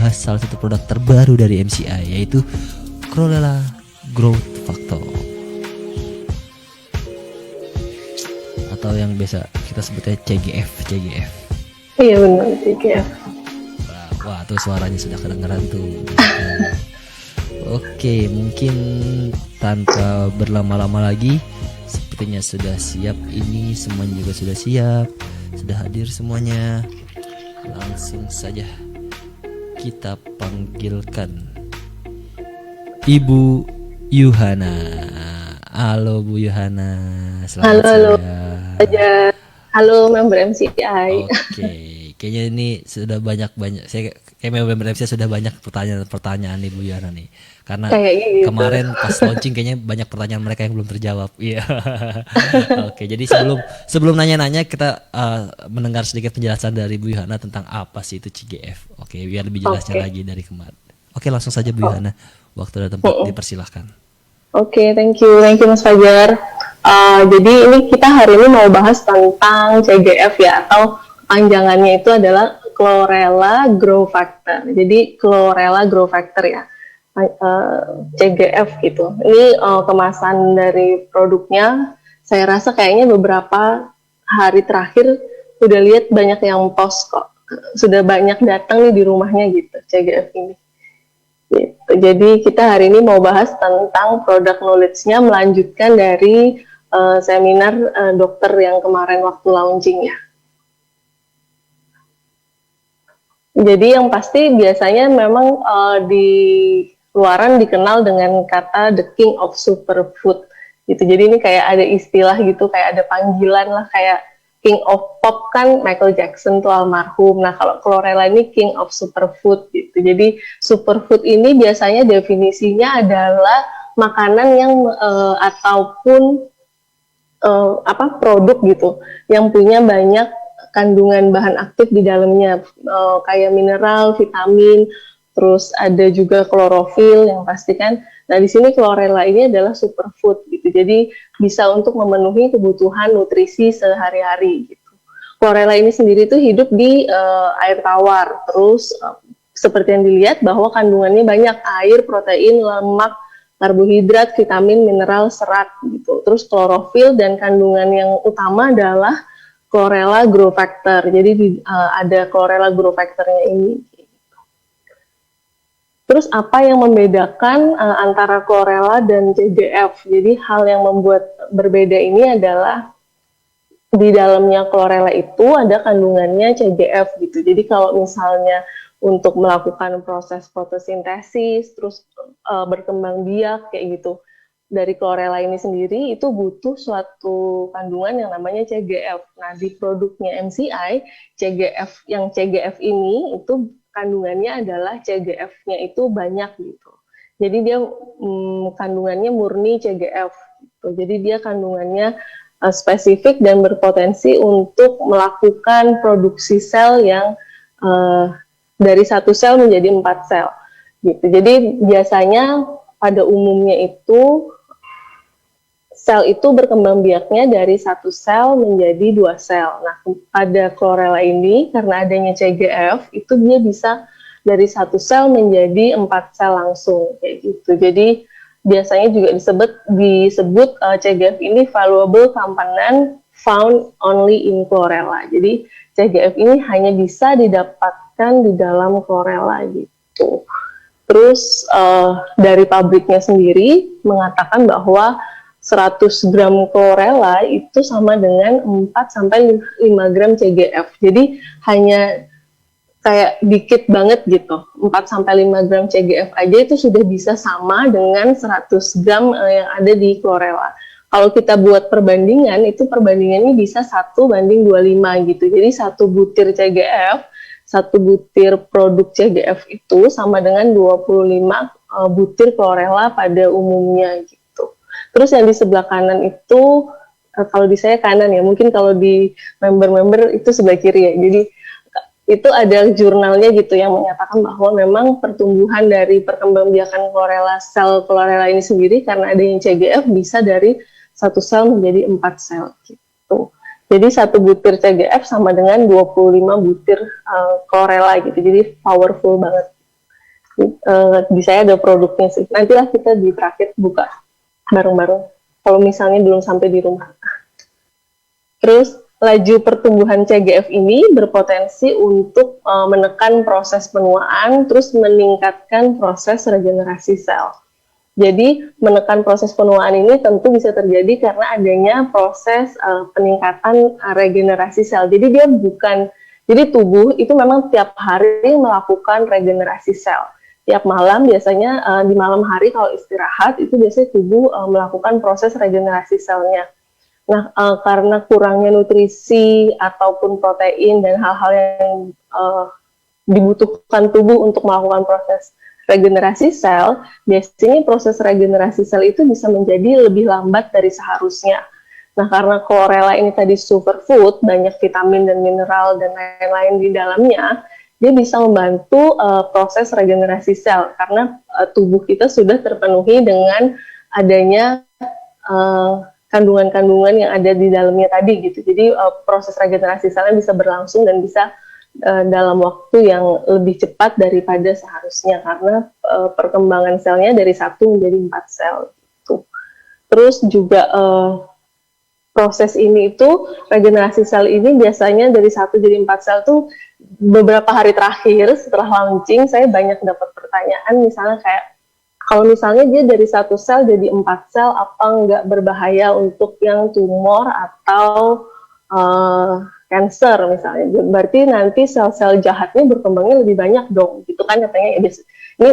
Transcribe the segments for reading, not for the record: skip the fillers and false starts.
membahas salah satu produk terbaru dari MCI, yaitu Chlorella Growth Factor, atau yang biasa kita sebutnya CGF. Iya benar, CGF. Wah, tuh suaranya sudah kedengeran tuh. Oke, mungkin tanpa berlama-lama lagi, sepertinya sudah siap ini, semuanya juga sudah siap, sudah hadir semuanya. Langsung saja kita panggilkan Ibu Yuhana. Halo Bu Yuhana, selamat siang. Halo member MCI. Oke, kayaknya ini sudah banyak kayak member MCI sudah banyak pertanyaan nih Bu Yuhana nih. Karena gitu. Kemarin pas launching kayaknya banyak pertanyaan mereka yang belum terjawab. Iya. Oke, jadi sebelum nanya-nanya kita mendengar sedikit penjelasan dari Bu Yuhana tentang apa sih itu CGF. Oke, biar lebih jelasnya lagi dari kemarin. Oke, langsung saja Bu Yuhana. Waktu dan tempat dipersilahkan. Oke, thank you Mas Fajar. Jadi ini kita hari ini mau bahas tentang CGF ya, atau panjangannya itu adalah Chlorella Growth Factor. Jadi Chlorella Growth Factor ya. CGF gitu. Ini kemasan dari produknya, saya rasa kayaknya beberapa hari terakhir udah lihat banyak yang post kok, sudah banyak datang nih di rumahnya gitu CGF ini. Gitu. Jadi kita hari ini mau bahas tentang product knowledge-nya, melanjutkan dari seminar dokter yang kemarin waktu launching ya. Jadi yang pasti biasanya memang di luaran dikenal dengan kata the king of superfood gitu. Jadi ini kayak ada istilah gitu, kayak ada panggilan lah, kayak king of pop kan Michael Jackson tuh almarhum. Nah kalau Chlorella ini king of superfood gitu. Jadi superfood ini biasanya definisinya adalah makanan yang ataupun produk gitu yang punya banyak kandungan bahan aktif di dalamnya, kayak mineral, vitamin, terus ada juga klorofil yang pasti kan. Nah di sini Chlorella ini adalah superfood gitu, jadi bisa untuk memenuhi kebutuhan nutrisi sehari-hari gitu. Chlorella ini sendiri tuh hidup di air tawar, terus seperti yang dilihat bahwa kandungannya banyak air, protein, lemak, karbohidrat, vitamin, mineral, serat gitu. Terus klorofil, dan kandungan yang utama adalah Chlorella Growth Factor. Jadi ada Chlorella Growth Factor-nya ini. Terus apa yang membedakan antara Chlorella dan CGF? Jadi hal yang membuat berbeda ini adalah di dalamnya Chlorella itu ada kandungannya CGF gitu. Jadi kalau misalnya untuk melakukan proses fotosintesis, terus berkembang biak kayak gitu, dari Chlorella ini sendiri itu butuh suatu kandungan yang namanya CGF. Nah di produknya MCI, CGF ini itu kandungannya adalah CGF-nya itu banyak gitu. Jadi dia kandungannya murni CGF gitu. Jadi dia kandungannya spesifik dan berpotensi untuk melakukan produksi sel yang dari 1 sel menjadi 4 sel gitu. Jadi biasanya pada umumnya itu sel itu berkembang biaknya dari 1 sel menjadi 2 sel. Nah, pada Chlorella ini karena adanya CGF itu dia bisa dari 1 sel menjadi 4 sel langsung kayak gitu. Jadi biasanya juga disebut CGF ini valuable component found only in Chlorella. Jadi CGF ini hanya bisa didapatkan di dalam Chlorella gitu. Terus dari pabriknya sendiri mengatakan bahwa 100 gram Chlorella itu sama dengan 4-5 gram CGF. Jadi hanya kayak dikit banget gitu. 4-5 gram CGF aja itu sudah bisa sama dengan 100 gram yang ada di Chlorella. Kalau kita buat perbandingan, itu perbandingannya bisa 1:25 gitu. Jadi 1 butir CGF, 1 butir produk CGF itu sama dengan 25 butir Chlorella pada umumnya gitu. Terus yang di sebelah kanan itu, kalau di saya kanan ya, mungkin kalau di member-member itu sebelah kiri ya. Jadi itu ada jurnalnya gitu yang menyatakan bahwa memang pertumbuhan dari perkembangbiakan sel Chlorella ini sendiri karena adanya CGF bisa dari 1 sel menjadi 4 sel gitu. Jadi 1 butir CGF sama dengan 25 butir Chlorella gitu. Jadi powerful banget. Di saya ada produknya sih. Nantilah kita di praktek buka bareng-bareng. Kalau misalnya belum sampai di rumah. Terus laju pertumbuhan CGF ini berpotensi untuk menekan proses penuaan, terus meningkatkan proses regenerasi sel. Jadi menekan proses penuaan ini tentu bisa terjadi karena adanya proses peningkatan regenerasi sel. Jadi jadi tubuh itu memang tiap hari melakukan regenerasi sel. Tiap malam biasanya di malam hari kalau istirahat itu biasanya tubuh melakukan proses regenerasi selnya. Nah, karena kurangnya nutrisi ataupun protein dan hal-hal yang dibutuhkan tubuh untuk melakukan proses regenerasi sel, biasanya proses regenerasi sel itu bisa menjadi lebih lambat dari seharusnya. Nah, karena chlorella ini tadi superfood, banyak vitamin dan mineral dan lain-lain di dalamnya, dia bisa membantu proses regenerasi sel karena tubuh kita sudah terpenuhi dengan adanya kandungan-kandungan yang ada di dalamnya tadi gitu. Jadi proses regenerasi selnya bisa berlangsung dan bisa dalam waktu yang lebih cepat daripada seharusnya karena perkembangan selnya dari 1 menjadi 4 sel gitu. Terus juga proses ini itu regenerasi sel ini biasanya dari 1 jadi 4 sel tuh beberapa hari terakhir setelah launching saya banyak dapat pertanyaan misalnya kayak kalau misalnya dia dari 1 sel jadi 4 sel, apa nggak berbahaya untuk yang tumor atau cancer misalnya? Berarti nanti sel-sel jahatnya berkembangnya lebih banyak dong, gitu kan katanya. Ini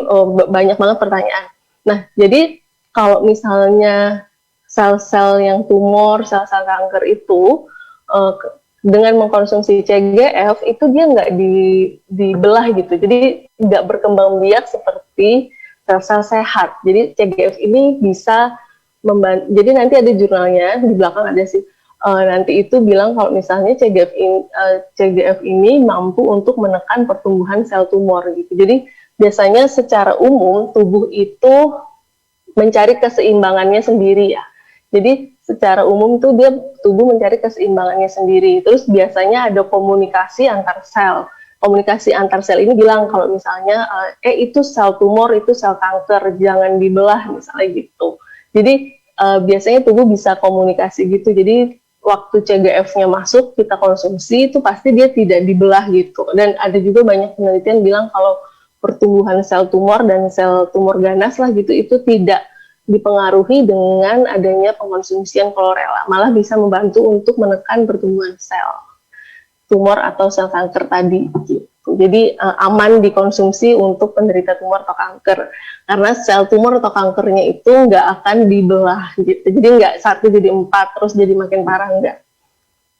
banyak banget pertanyaan. Nah, jadi kalau misalnya sel-sel yang tumor, sel-sel kanker itu dengan mengkonsumsi CGF itu dia nggak dibelah gitu, jadi nggak berkembang biak seperti sel-sel sehat. Jadi CGF ini bisa membantu. Jadi nanti ada jurnalnya di belakang ada sih. Nanti itu bilang kalau misalnya CGF ini mampu untuk menekan pertumbuhan sel tumor gitu. Jadi biasanya secara umum tubuh itu mencari keseimbangannya sendiri ya. Jadi secara umum tuh tubuh mencari keseimbangannya sendiri. Terus biasanya ada komunikasi antar sel. Komunikasi antar sel ini bilang kalau misalnya itu sel tumor, itu sel kanker, jangan dibelah misalnya gitu. Jadi biasanya tubuh bisa komunikasi gitu. Jadi waktu CGF-nya masuk kita konsumsi itu pasti dia tidak dibelah gitu. Dan ada juga banyak penelitian bilang kalau pertumbuhan sel tumor dan sel tumor ganas lah gitu itu tidak dipengaruhi dengan adanya pengkonsumsian chlorella, malah bisa membantu untuk menekan pertumbuhan sel tumor atau sel kanker tadi gitu. Jadi aman dikonsumsi untuk penderita tumor atau kanker karena sel tumor atau kankernya itu nggak akan dibelah gitu. Jadi nggak 1 jadi 4 terus jadi makin parah, enggak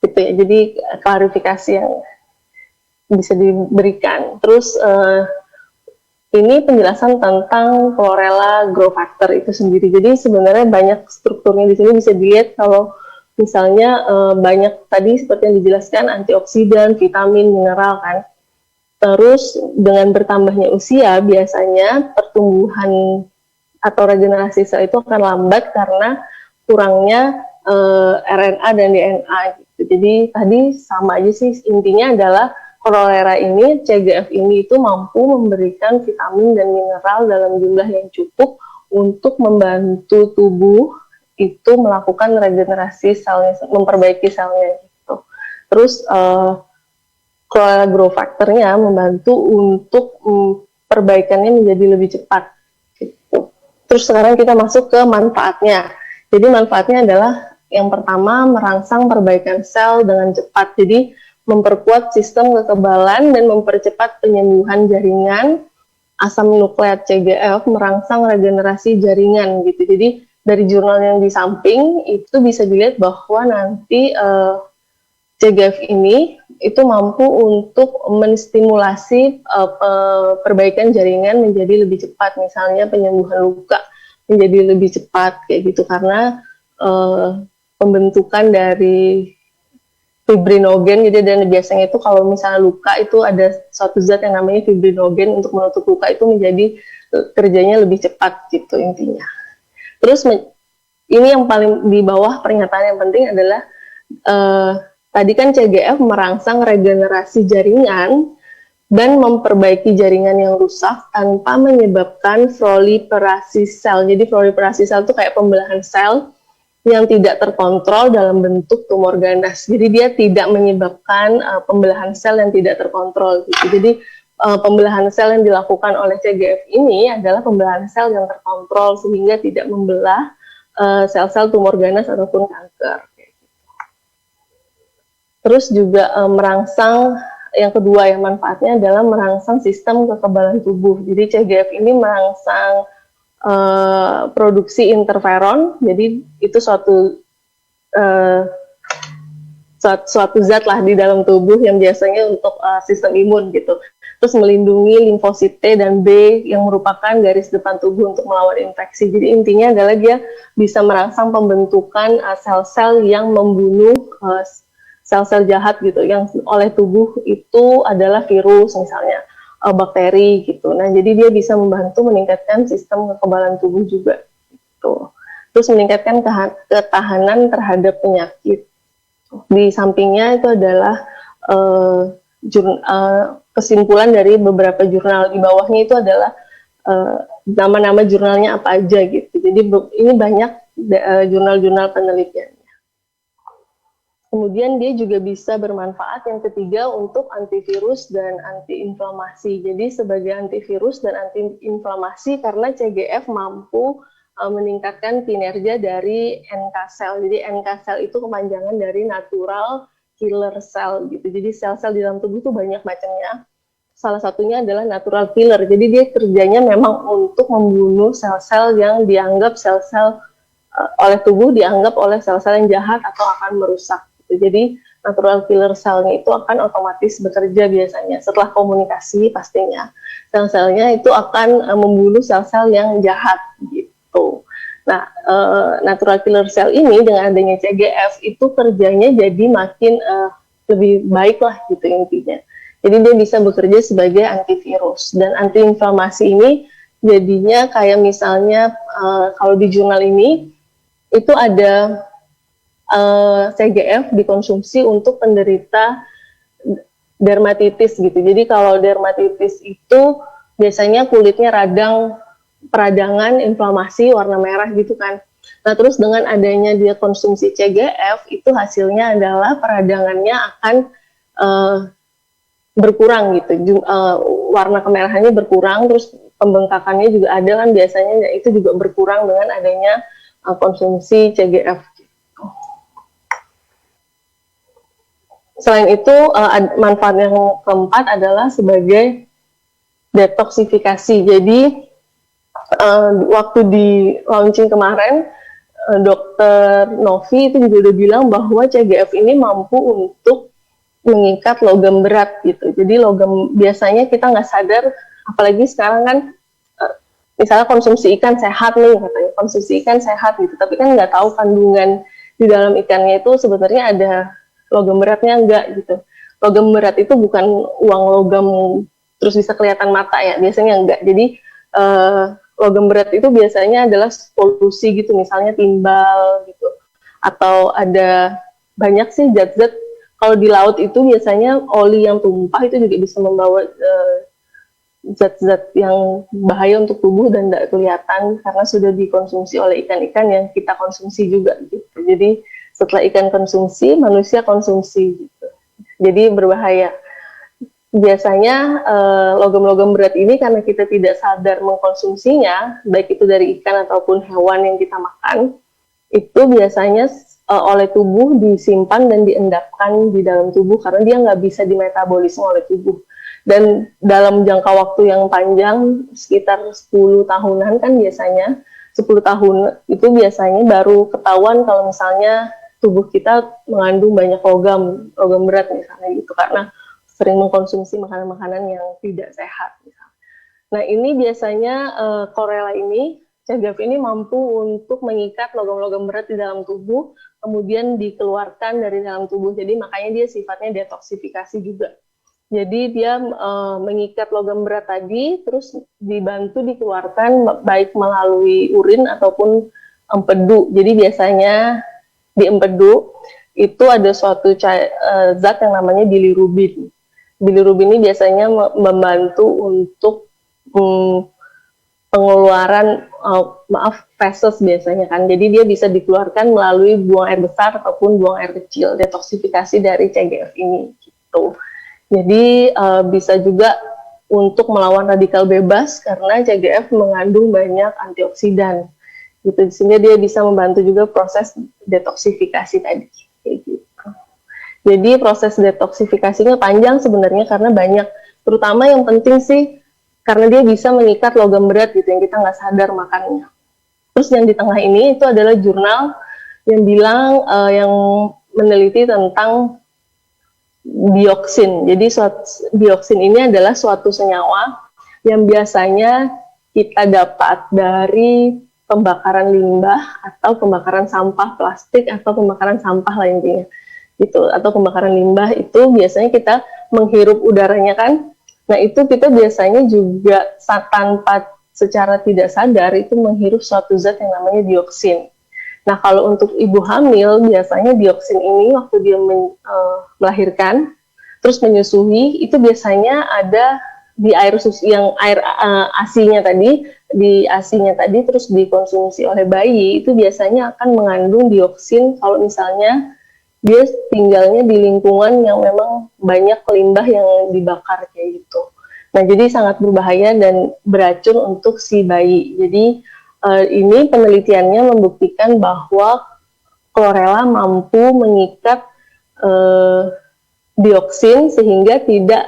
gitu ya. Jadi klarifikasi yang bisa diberikan. Terus ini penjelasan tentang chlorella growth factor itu sendiri. Jadi sebenarnya banyak strukturnya di sini bisa dilihat kalau misalnya banyak tadi seperti yang dijelaskan antioksidan, vitamin, mineral kan. Terus dengan bertambahnya usia biasanya pertumbuhan atau regenerasi sel itu akan lambat karena kurangnya RNA dan DNA gitu. Jadi tadi sama aja sih, intinya adalah chlorella ini, CGF ini itu mampu memberikan vitamin dan mineral dalam jumlah yang cukup untuk membantu tubuh itu melakukan regenerasi selnya, memperbaiki selnya gitu. Terus chlorella growth factor-nya membantu untuk perbaikannya menjadi lebih cepat gitu. Terus sekarang kita masuk ke manfaatnya. Jadi manfaatnya adalah yang pertama merangsang perbaikan sel dengan cepat. Jadi memperkuat sistem kekebalan dan mempercepat penyembuhan jaringan. Asam nukleat CGF merangsang regenerasi jaringan gitu. Jadi dari jurnal yang di samping itu bisa dilihat bahwa nanti CGF ini itu mampu untuk menstimulasi perbaikan jaringan menjadi lebih cepat, misalnya penyembuhan luka menjadi lebih cepat kayak gitu karena pembentukan dari fibrinogen gitu. Dan biasanya itu kalau misalnya luka itu ada suatu zat yang namanya fibrinogen untuk menutup luka itu menjadi kerjanya lebih cepat gitu intinya. Terus ini yang paling di bawah pernyataan yang penting adalah tadi kan CGF merangsang regenerasi jaringan dan memperbaiki jaringan yang rusak tanpa menyebabkan proliferasi sel. Jadi proliferasi sel itu kayak pembelahan sel yang tidak terkontrol dalam bentuk tumor ganas. Jadi dia tidak menyebabkan pembelahan sel yang tidak terkontrol. Gitu. Jadi pembelahan sel yang dilakukan oleh CGF ini adalah pembelahan sel yang terkontrol sehingga tidak membelah sel-sel tumor ganas ataupun kanker. Terus juga merangsang, yang kedua yang manfaatnya adalah merangsang sistem kekebalan tubuh. Jadi CGF ini merangsang produksi interferon, jadi itu suatu zat lah di dalam tubuh yang biasanya untuk sistem imun gitu. Terus melindungi limfosit T dan B yang merupakan garis depan tubuh untuk melawan infeksi. Jadi intinya adalah dia bisa merangsang pembentukan sel-sel yang membunuh sel-sel jahat gitu, yang oleh tubuh itu adalah virus misalnya, bakteri gitu. Nah, jadi dia bisa membantu meningkatkan sistem kekebalan tubuh juga gitu. Terus meningkatkan ketahanan terhadap penyakit. Di sampingnya itu adalah kesimpulan dari beberapa jurnal. Di bawahnya itu adalah nama-nama jurnalnya apa aja gitu. Jadi ini banyak jurnal-jurnal penelitian. Kemudian dia juga bisa bermanfaat yang ketiga untuk antivirus dan antiinflamasi. Jadi sebagai antivirus dan antiinflamasi karena CGF mampu meningkatkan kinerja dari NK cell. Jadi NK cell itu kepanjangan dari natural killer cell gitu. Jadi sel-sel di dalam tubuh itu banyak macamnya. Salah satunya adalah natural killer. Jadi dia kerjanya memang untuk membunuh sel-sel yang dianggap sel-sel oleh tubuh dianggap oleh sel-sel yang jahat atau akan merusak. Jadi natural killer cell-nya itu akan otomatis bekerja biasanya setelah komunikasi pastinya. Sel-selnya itu akan membunuh sel-sel yang jahat gitu. Nah, natural killer cell ini dengan adanya CGF itu kerjanya jadi makin lebih baik lah gitu intinya. Jadi dia bisa bekerja sebagai antivirus dan antiinflamasi ini jadinya kayak misalnya kalau di jurnal ini itu ada CGF dikonsumsi untuk penderita dermatitis gitu. Jadi kalau dermatitis itu biasanya kulitnya peradangan inflamasi warna merah gitu kan. Nah terus dengan adanya dia konsumsi CGF itu hasilnya adalah peradangannya akan berkurang gitu. Warna kemerahannya berkurang, terus pembengkakannya juga ada kan biasanya, itu juga berkurang dengan adanya konsumsi CGF. Selain itu, manfaat yang keempat adalah sebagai detoksifikasi. Jadi, waktu di launching kemarin, Dr. Novi itu juga udah bilang bahwa CGF ini mampu untuk mengikat logam berat gitu. Jadi logam biasanya kita nggak sadar, apalagi sekarang kan, misalnya konsumsi ikan sehat nih, katanya konsumsi ikan sehat gitu. Tapi kan nggak tahu kandungan di dalam ikannya itu sebenarnya ada logam beratnya enggak gitu. Logam berat itu bukan uang logam terus bisa kelihatan mata ya, biasanya enggak. Jadi logam berat itu biasanya adalah polusi gitu, misalnya timbal gitu. Atau ada banyak sih zat-zat, kalau di laut itu biasanya oli yang tumpah itu juga bisa membawa zat-zat yang bahaya untuk tubuh dan tidak kelihatan karena sudah dikonsumsi oleh ikan-ikan yang kita konsumsi juga gitu. Jadi setelah ikan konsumsi, manusia konsumsi gitu. Jadi berbahaya. Biasanya logam-logam berat ini karena kita tidak sadar mengkonsumsinya, baik itu dari ikan ataupun hewan yang kita makan, itu biasanya oleh tubuh disimpan dan diendapkan di dalam tubuh karena dia nggak bisa dimetabolisme oleh tubuh. Dan dalam jangka waktu yang panjang, sekitar 10 tahunan kan biasanya, 10 tahun itu biasanya baru ketahuan kalau misalnya tubuh kita mengandung banyak logam berat misalnya gitu, karena sering mengkonsumsi makanan-makanan yang tidak sehat misalnya. Nah ini biasanya Chlorella ini, CGF ini mampu untuk mengikat logam-logam berat di dalam tubuh, kemudian dikeluarkan dari dalam tubuh, jadi makanya dia sifatnya detoksifikasi juga. Jadi dia mengikat logam berat tadi, terus dibantu dikeluarkan baik melalui urin ataupun empedu. Jadi biasanya di empedu itu ada suatu zat yang namanya bilirubin. Bilirubin ini biasanya membantu untuk pengeluaran feses biasanya kan. Jadi dia bisa dikeluarkan melalui buang air besar ataupun buang air kecil, detoksifikasi dari CGF ini gitu. Jadi bisa juga untuk melawan radikal bebas karena CGF mengandung banyak antioksidan gitu, sehingga dia bisa membantu juga proses detoksifikasi tadi kayak gitu. Jadi proses detoksifikasinya panjang sebenarnya karena banyak, terutama yang penting sih karena dia bisa mengikat logam berat gitu yang kita nggak sadar makannya. Terus yang di tengah ini itu adalah jurnal yang bilang yang meneliti tentang dioksin. Jadi dioksin ini adalah suatu senyawa yang biasanya kita dapat dari pembakaran limbah atau pembakaran sampah plastik atau pembakaran sampah lainnya gitu, atau pembakaran limbah itu biasanya kita menghirup udaranya kan. Nah itu kita biasanya juga tanpa secara tidak sadar itu menghirup suatu zat yang namanya dioksin. Nah kalau untuk ibu hamil biasanya dioksin ini waktu dia melahirkan terus menyusui itu biasanya ada di air susu yang air ASI-nya tadi, di ASI-nya tadi terus dikonsumsi oleh bayi itu biasanya akan mengandung dioksin kalau misalnya dia tinggalnya di lingkungan yang memang banyak limbah yang dibakar kayak gitu. Nah jadi sangat berbahaya dan beracun untuk si bayi. Jadi ini penelitiannya membuktikan bahwa chlorella mampu mengikat dioksin sehingga tidak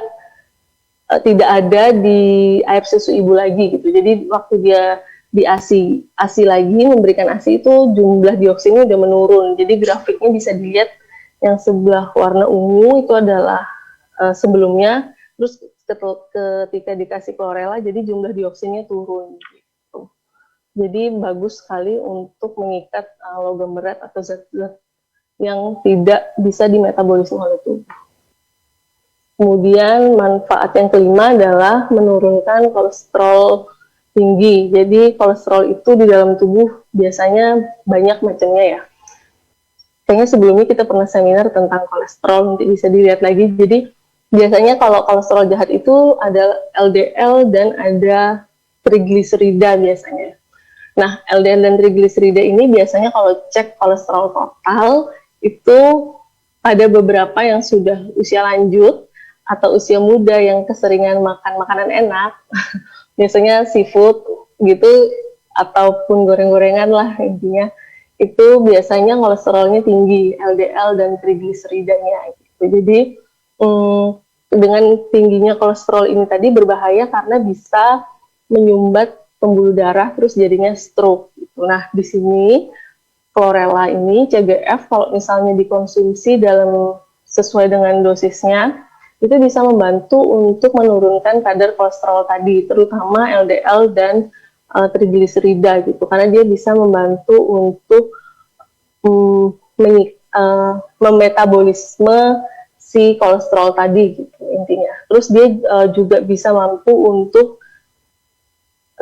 ada di air susu ibu lagi gitu. Jadi waktu dia di ASI lagi memberikan ASI itu jumlah dioksinnya udah menurun. Jadi grafiknya bisa dilihat yang sebelah warna ungu itu adalah sebelumnya, terus ketika dikasih chlorella jadi jumlah dioksinnya turun gitu. Jadi bagus sekali untuk mengikat logam berat atau zat-zat yang tidak bisa dimetabolisme oleh tubuh. Kemudian manfaat yang kelima adalah menurunkan kolesterol tinggi. Jadi kolesterol itu di dalam tubuh biasanya banyak macamnya ya. Kayaknya sebelumnya kita pernah seminar tentang kolesterol, nanti bisa dilihat lagi. Jadi biasanya kalau kolesterol jahat itu ada LDL dan ada trigliserida biasanya. Nah, LDL dan trigliserida ini biasanya kalau cek kolesterol total itu pada beberapa yang sudah usia lanjut atau usia muda yang keseringan makan makanan enak, biasanya seafood gitu, ataupun goreng-gorengan lah intinya, itu biasanya kolesterolnya tinggi, LDL dan trigliseridanya gitu. Jadi dengan tingginya kolesterol ini tadi berbahaya karena bisa menyumbat pembuluh darah terus jadinya stroke gitu. Nah di sini chlorella ini CGF kalau misalnya dikonsumsi dalam sesuai dengan dosisnya itu bisa membantu untuk menurunkan kadar kolesterol tadi, terutama LDL dan trigliserida gitu, karena dia bisa membantu untuk memetabolisme si kolesterol tadi gitu intinya. Terus dia juga bisa mampu untuk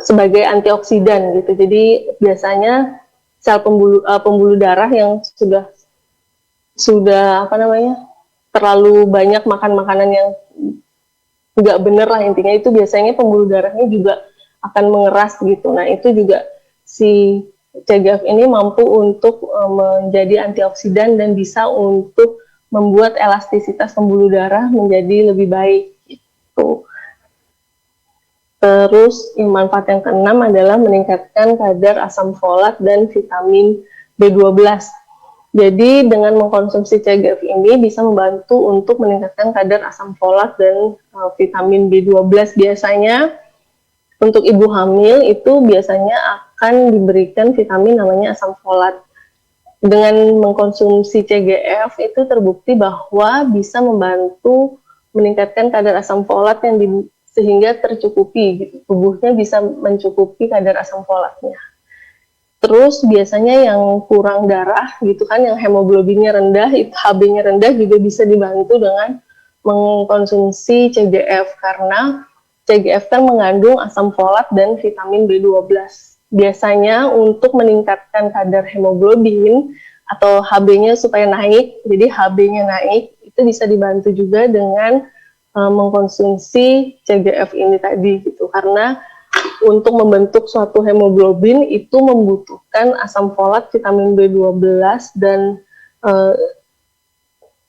sebagai antioksidan gitu. Jadi biasanya sel pembuluh darah yang sudah apa namanya terlalu banyak makan makanan yang nggak bener lah intinya, itu biasanya pembuluh darahnya juga akan mengeras gitu. Nah itu juga si CGF ini mampu untuk menjadi antioksidan dan bisa untuk membuat elastisitas pembuluh darah menjadi lebih baik gitu. Terus manfaat yang keenam adalah meningkatkan kadar asam folat dan vitamin B12. Jadi dengan mengkonsumsi CGF ini bisa membantu untuk meningkatkan kadar asam folat dan vitamin B12. Biasanya untuk ibu hamil itu biasanya akan diberikan vitamin namanya asam folat. Dengan mengkonsumsi CGF itu terbukti bahwa bisa membantu meningkatkan kadar asam folat yang sehingga tercukupi gitu. Tubuhnya bisa mencukupi kadar asam folatnya. Terus biasanya yang kurang darah gitu kan, yang hemoglobinnya rendah, HB-nya rendah juga bisa dibantu dengan mengkonsumsi CGF karena CGF kan mengandung asam folat dan vitamin B12. Biasanya untuk meningkatkan kadar hemoglobin atau HB-nya supaya naik, jadi HB-nya naik, itu bisa dibantu juga dengan mengkonsumsi CGF ini tadi gitu, karena untuk membentuk suatu hemoglobin itu membutuhkan asam folat, vitamin B12 dan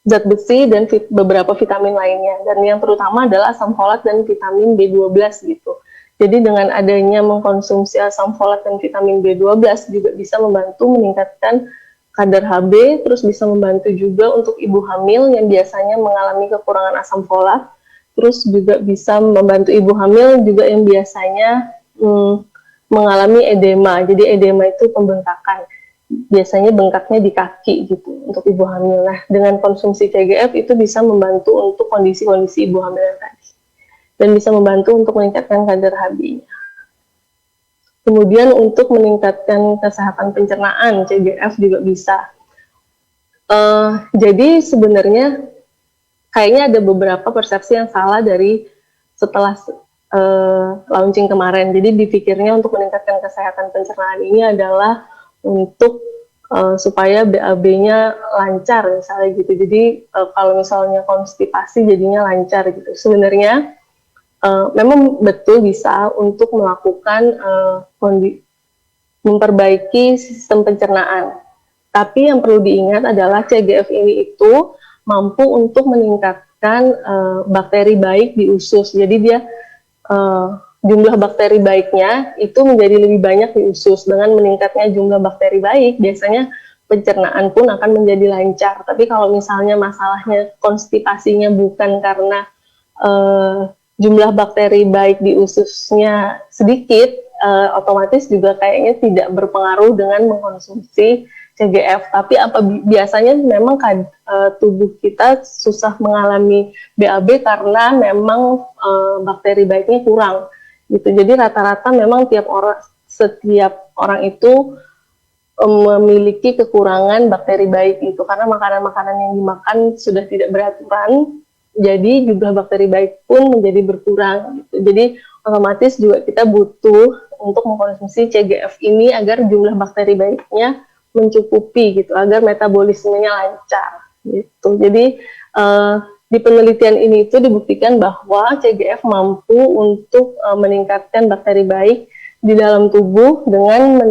zat besi dan beberapa vitamin lainnya, dan yang terutama adalah asam folat dan vitamin B12 gitu. Jadi dengan adanya mengkonsumsi asam folat dan vitamin B12 juga bisa membantu meningkatkan kadar HB, terus bisa membantu juga untuk ibu hamil yang biasanya mengalami kekurangan asam folat, terus juga bisa membantu ibu hamil juga yang biasanya mengalami edema. Jadi edema itu pembengkakan, biasanya bengkaknya di kaki gitu untuk ibu hamil. Nah, dengan konsumsi CGF itu bisa membantu untuk kondisi-kondisi ibu hamil yang tadi, dan bisa membantu untuk meningkatkan kadar HB-nya. Kemudian untuk meningkatkan kesehatan pencernaan, CGF juga bisa. Jadi sebenarnya kayaknya ada beberapa persepsi yang salah dari setelah launching kemarin. Jadi dipikirnya untuk meningkatkan kesehatan pencernaan ini adalah untuk supaya BAB-nya lancar misalnya gitu. Jadi kalau misalnya konstipasi jadinya lancar gitu. Sebenarnya memang betul bisa untuk melakukan memperbaiki sistem pencernaan. Tapi yang perlu diingat adalah CGF ini itu mampu untuk meningkatkan bakteri baik di usus. Jadi dia jumlah bakteri baiknya itu menjadi lebih banyak di usus. Dengan meningkatnya jumlah bakteri baik, biasanya pencernaan pun akan menjadi lancar. Tapi kalau misalnya masalahnya konstipasinya bukan karena jumlah bakteri baik di ususnya sedikit, otomatis juga kayaknya tidak berpengaruh dengan mengkonsumsi CGF. Tapi biasanya memang tubuh kita susah mengalami BAB karena memang bakteri baiknya kurang gitu. Jadi rata-rata memang setiap orang itu memiliki kekurangan bakteri baik itu karena makanan-makanan yang dimakan sudah tidak beraturan. Jadi jumlah bakteri baik pun menjadi berkurang gitu. Jadi otomatis juga kita butuh untuk mengkonsumsi CGF ini agar jumlah bakteri baiknya mencukupi gitu, agar metabolismenya lancar gitu. Jadi di penelitian ini itu dibuktikan bahwa CGF mampu untuk meningkatkan bakteri baik di dalam tubuh dengan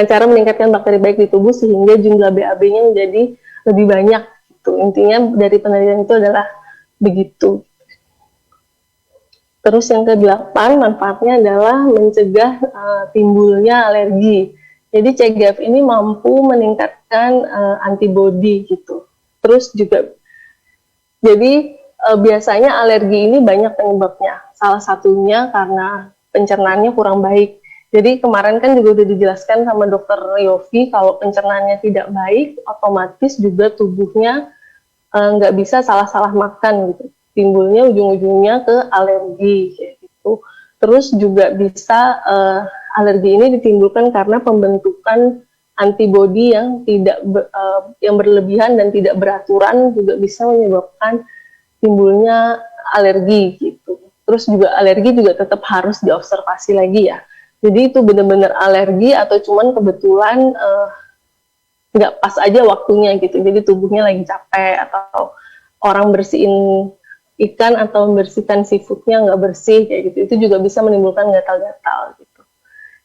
cara meningkatkan bakteri baik di tubuh sehingga jumlah BAB-nya menjadi lebih banyak. Intinya dari penelitian itu adalah begitu. Terus yang ke-8 manfaatnya adalah mencegah timbulnya alergi. Jadi CGF ini mampu meningkatkan antibodi gitu. Terus juga jadi biasanya alergi ini banyak penyebabnya. Salah satunya karena pencernaannya kurang baik. Jadi kemarin kan juga udah dijelaskan sama dokter Yofi kalau pencernaannya tidak baik, otomatis juga tubuhnya nggak bisa salah-salah makan gitu. Timbulnya ujung-ujungnya ke alergi kayak gitu. Terus juga bisa alergi ini ditimbulkan karena pembentukan antibodi yang yang berlebihan dan tidak beraturan juga bisa menyebabkan timbulnya alergi gitu. Terus juga alergi juga tetap harus diobservasi lagi ya. Jadi itu benar-benar alergi atau cuman kebetulan nggak pas aja waktunya gitu. Jadi tubuhnya lagi capek atau orang bersihin ikan atau membersihkan seafoodnya nggak bersih kayak gitu. Itu juga bisa menimbulkan gatal-gatal gitu.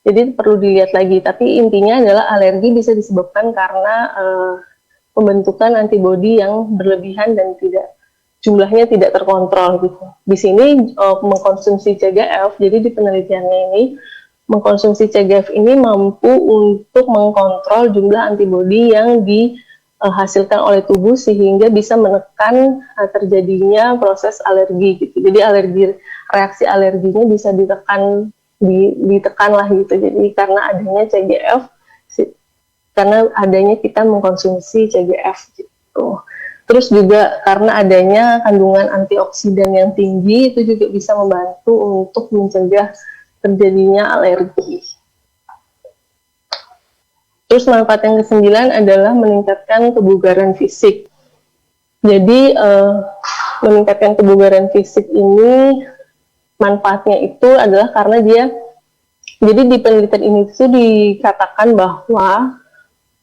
Jadi perlu dilihat lagi. Tapi intinya adalah alergi bisa disebabkan karena pembentukan antibodi yang berlebihan dan jumlahnya tidak terkontrol gitu. Di sini mengkonsumsi CGF, jadi di penelitiannya ini mengkonsumsi CGF ini mampu untuk mengkontrol jumlah antibodi yang dihasilkan oleh tubuh sehingga bisa menekan terjadinya proses alergi gitu. Jadi reaksi alerginya bisa ditekan lah gitu. Jadi karena adanya CGF, karena adanya kita mengkonsumsi CGF gitu. Terus juga karena adanya kandungan antioksidan yang tinggi itu juga bisa membantu untuk mencegah terjadinya alergi. Terus manfaat yang ke-9 adalah meningkatkan kebugaran fisik. Jadi meningkatkan kebugaran fisik ini manfaatnya itu adalah karena jadi di penelitian ini itu dikatakan bahwa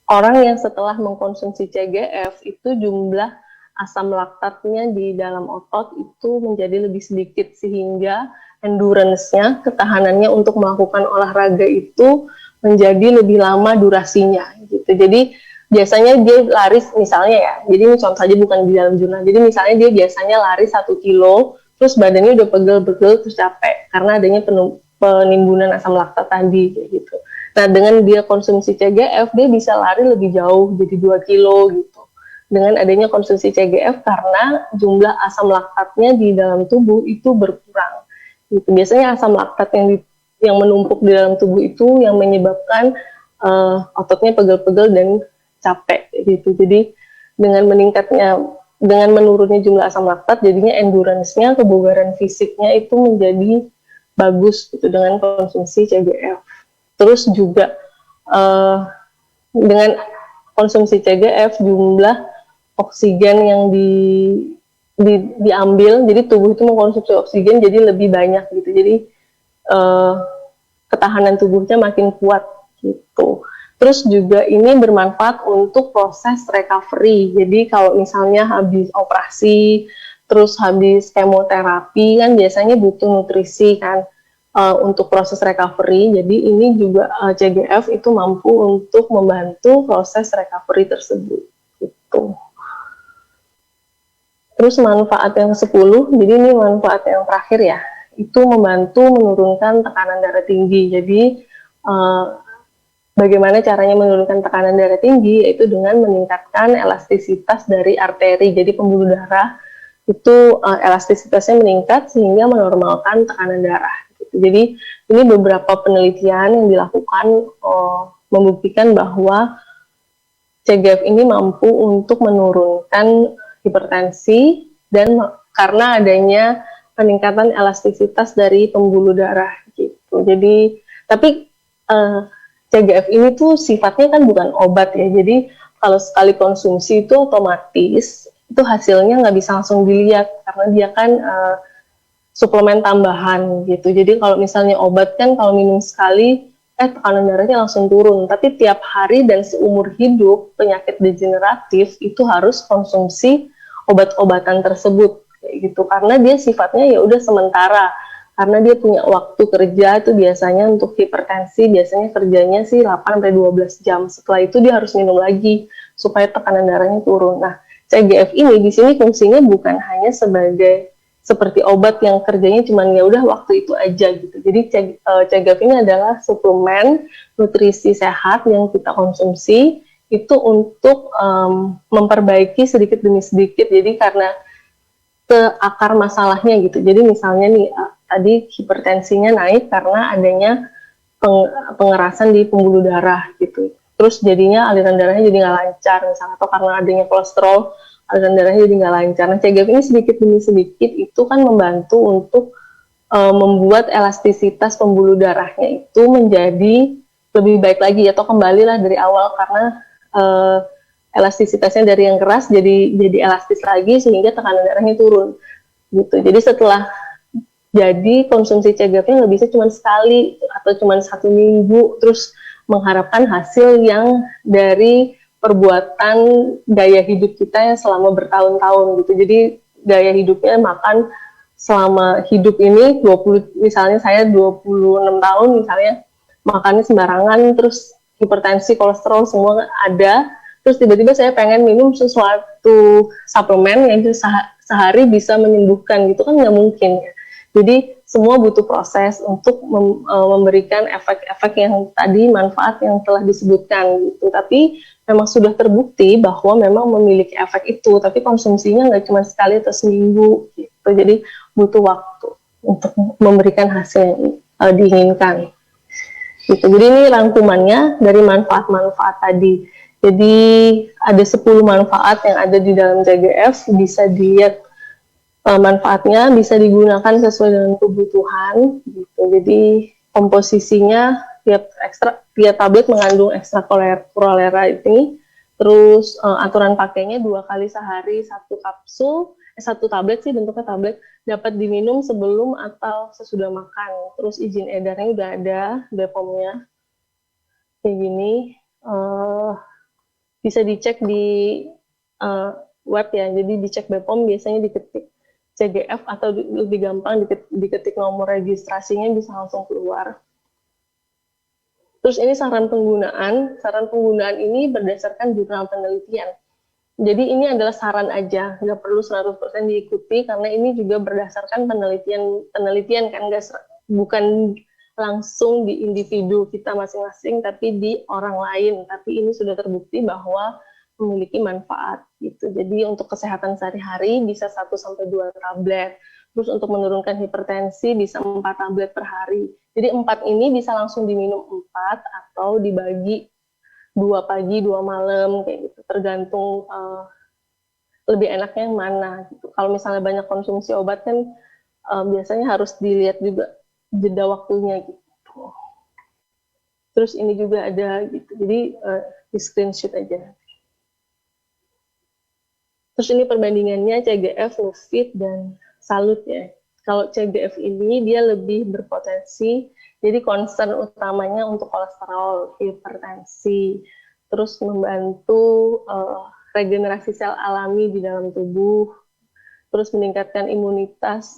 orang yang setelah mengkonsumsi CGF itu jumlah asam laktatnya di dalam otot itu menjadi lebih sedikit sehingga endurance-nya, ketahanannya untuk melakukan olahraga itu menjadi lebih lama durasinya gitu. Jadi biasanya dia lari misalnya ya, jadi ini contoh saja bukan di dalam jurnal. Jadi misalnya dia biasanya lari 1 kilo, terus badannya udah pegel-pegel terus capek karena adanya penimbunan asam laktat tadi kayak gitu. Nah dengan dia konsumsi CGF dia bisa lari lebih jauh jadi 2 kilo gitu. Dengan adanya konsumsi CGF karena jumlah asam laktatnya di dalam tubuh itu berkurang. Gitu. Biasanya asam laktat yang menumpuk di dalam tubuh itu yang menyebabkan ototnya pegel-pegel dan capek gitu. Jadi dengan menurunnya jumlah asam laktat, jadinya endurance-nya, kebugaran fisiknya itu menjadi bagus gitu dengan konsumsi CGF. Terus juga dengan konsumsi CGF jumlah oksigen yang diambil, jadi tubuh itu mengkonsumsi oksigen jadi lebih banyak gitu. Jadi ketahanan tubuhnya makin kuat gitu. Terus juga ini bermanfaat untuk proses recovery. Jadi kalau misalnya habis operasi, terus habis kemoterapi kan biasanya butuh nutrisi kan untuk proses recovery. Jadi ini juga CGF itu mampu untuk membantu proses recovery tersebut. Gitu. Terus manfaat yang 10, jadi ini manfaat yang terakhir ya, itu membantu menurunkan tekanan darah tinggi. Jadi bagaimana caranya menurunkan tekanan darah tinggi, yaitu dengan meningkatkan elastisitas dari arteri. Jadi pembuluh darah itu elastisitasnya meningkat sehingga menormalkan tekanan darah. Gitu. Jadi ini beberapa penelitian yang dilakukan membuktikan bahwa CGF ini mampu untuk menurunkan hipertensi dan karena adanya peningkatan elastisitas dari pembuluh darah gitu. Jadi tapi CGF ini tuh sifatnya kan bukan obat ya. Jadi kalau sekali konsumsi itu otomatis itu hasilnya nggak bisa langsung dilihat karena dia kan suplemen tambahan gitu. Jadi kalau misalnya obat kan kalau minum sekali tekanan darahnya langsung turun. Tapi tiap hari dan seumur hidup penyakit degeneratif itu harus konsumsi obat-obatan tersebut kayak gitu karena dia sifatnya ya udah sementara. Karena dia punya waktu kerja itu biasanya untuk hipertensi biasanya kerjanya sih 8 sampai 12 jam. Setelah itu dia harus minum lagi supaya tekanan darahnya turun. Nah, CGF ini di sini fungsinya bukan hanya sebagai seperti obat yang kerjanya cuma ya udah waktu itu aja gitu. Jadi CGF ini adalah suplemen nutrisi sehat yang kita konsumsi itu untuk memperbaiki sedikit demi sedikit. Jadi karena ke akar masalahnya gitu. Jadi misalnya nih tadi hipertensinya naik karena adanya pengerasan di pembuluh darah gitu. Terus jadinya aliran darahnya jadi nggak lancar misalnya, atau karena adanya kolesterol aliran darahnya jadi nggak lancar. Nah, CGF ini sedikit demi sedikit itu kan membantu untuk membuat elastisitas pembuluh darahnya itu menjadi lebih baik lagi atau kembalilah dari awal karena elastisitasnya dari yang keras jadi elastis lagi sehingga tekanan darahnya turun gitu. Jadi setelah jadi konsumsi CGF-nya nggak bisa cuma sekali atau cuma 1 minggu terus mengharapkan hasil yang dari perbuatan gaya hidup kita yang selama bertahun-tahun gitu. Jadi gaya hidupnya makan selama hidup ini 20 misalnya saya 26 tahun misalnya makannya sembarangan terus hipertensi, kolesterol semua ada. Terus tiba-tiba saya pengen minum sesuatu suplemen yang sehari bisa menyembuhkan gitu kan nggak mungkin ya. Jadi semua butuh proses untuk memberikan efek-efek yang tadi manfaat yang telah disebutkan gitu. Tapi memang sudah terbukti bahwa memang memiliki efek itu. Tapi konsumsinya nggak cuma sekali atau seminggu gitu. Jadi butuh waktu untuk memberikan hasil yang diinginkan. Gitu. Jadi ini rangkumannya dari manfaat-manfaat tadi. Jadi ada 10 manfaat yang ada di dalam CGF, bisa dilihat manfaatnya, bisa digunakan sesuai dengan kebutuhan gitu. Jadi komposisinya tiap tablet mengandung ekstra chlorella ini. Terus aturan pakainya 2 kali sehari 1 kapsul, 1 tablet sih bentuknya tablet, dapat diminum sebelum atau sesudah makan. Terus izin edarnya udah ada, BPOM-nya kayak gini. Bisa dicek di web ya. Jadi dicek BPOM biasanya diketik CGF atau lebih gampang diketik nomor registrasinya bisa langsung keluar. Terus ini saran penggunaan ini berdasarkan jurnal penelitian. Jadi ini adalah saran aja, nggak perlu 100% diikuti karena ini juga berdasarkan penelitian kan, bukan langsung di individu kita masing-masing, tapi di orang lain. Tapi ini sudah terbukti bahwa memiliki manfaat gitu. Jadi untuk kesehatan sehari-hari bisa 1-2 tablet. Terus untuk menurunkan hipertensi bisa 4 tablet per hari. Jadi 4 ini bisa langsung diminum 4 atau dibagi 2 pagi, 2 malam kayak gitu. Tergantung lebih enaknya yang mana gitu. Kalau misalnya banyak konsumsi obat kan biasanya harus dilihat juga jeda waktunya gitu. Terus ini juga ada gitu. Jadi di screenshot aja. Terus ini perbandingannya CGF, Nufit, dan Salut ya. Kalau CGF ini dia lebih berpotensi, jadi concern utamanya untuk kolesterol, hipertensi, terus membantu regenerasi sel alami di dalam tubuh, terus meningkatkan imunitas,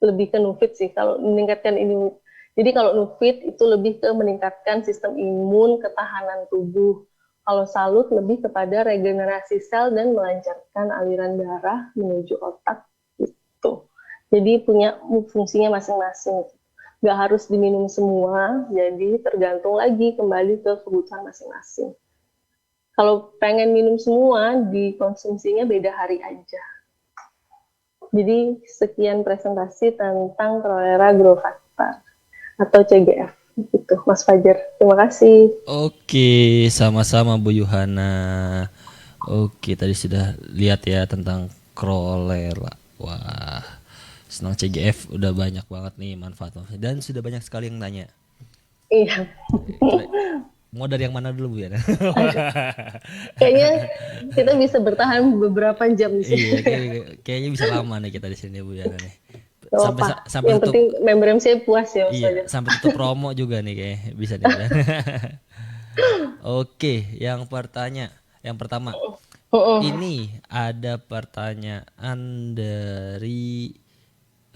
lebih ke Nufit sih, kalau meningkatkan ini. Jadi kalau Nufit itu lebih ke meningkatkan sistem imun, ketahanan tubuh. Kalau Salut lebih kepada regenerasi sel dan melancarkan aliran darah menuju otak gitu. Jadi punya fungsinya masing-masing. Nggak harus diminum semua, jadi tergantung lagi kembali ke kebutuhan masing-masing. Kalau pengen minum semua, dikonsumsinya beda hari aja. Jadi sekian presentasi tentang Chlorella growfacta atau CGF. Gitu, Mas Fajar. Terima kasih. Oke, sama-sama Bu Yuhana. Oke, tadi sudah lihat ya tentang Chlorella. Wah, senang CGF udah banyak banget nih manfaatnya dan sudah banyak sekali yang nanya. Iya. Mau dari yang mana dulu Bu ya? Kayaknya kita bisa bertahan beberapa jam di sini. Iya, kayaknya bisa lama nih kita di sini Bu Yana nih. Gak Sampai apa. sampai Yang tutup. penting member MC puas ya Mas Iya, Fajar. sampai tutup promo juga nih kayak bisa nih. Oke, yang pertama. Ini ada pertanyaan dari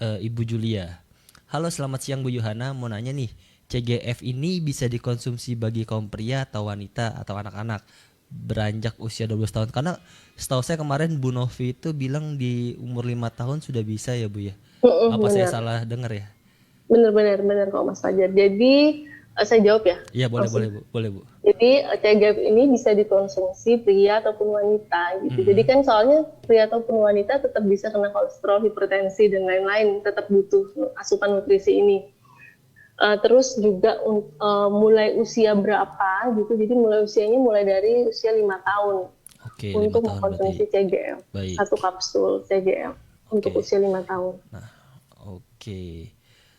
Ibu Julia. Halo, selamat siang Bu Yuhana. Mau nanya nih, CGF ini bisa dikonsumsi bagi kaum pria atau wanita atau anak-anak beranjak usia 12 tahun? Karena setahu saya kemarin Bu Novi itu bilang di umur 5 tahun sudah bisa ya Bu ya. Apa saya Benar. salah dengar ya? Benar kok Mas Fajar. Jadi saya jawab ya. Iya, boleh Bu. Jadi CGF ini bisa dikonsumsi pria ataupun wanita gitu. Jadi kan soalnya pria ataupun wanita tetap bisa kena kolesterol, hipertensi dan lain-lain, tetap butuh asupan nutrisi ini. Terus juga mulai usia berapa gitu. Jadi usianya mulai dari usia 5 tahun. Oke, 5 untuk tahun mengkonsumsi berarti. CGF. Baik. 1 kapsul CGF untuk usia 5 tahun. Nah, oke.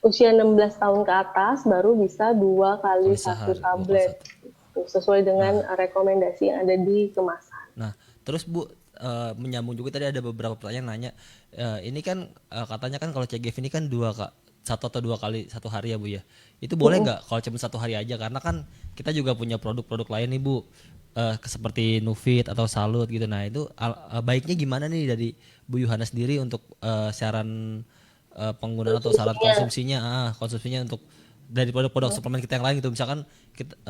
Usia 16 tahun ke atas baru bisa 2 kali Sehari, 1 tablet. Sesuai dengan rekomendasi yang ada di kemasan. Nah, terus Bu, menyambung juga tadi ada beberapa pertanyaan nanya, ini kan katanya kan kalau CGF ini kan 1 atau 2 kali 1 hari ya Bu ya. Itu boleh nggak kalau cuma 1 hari aja? Karena kan kita juga punya produk-produk lain nih Bu, seperti Nufit atau Salut gitu. Nah itu baiknya gimana nih dari Bu Yuhana sendiri untuk saran penggunaan atau saran konsumsinya untuk dari produk-produk suplemen kita yang lain gitu. Misalkan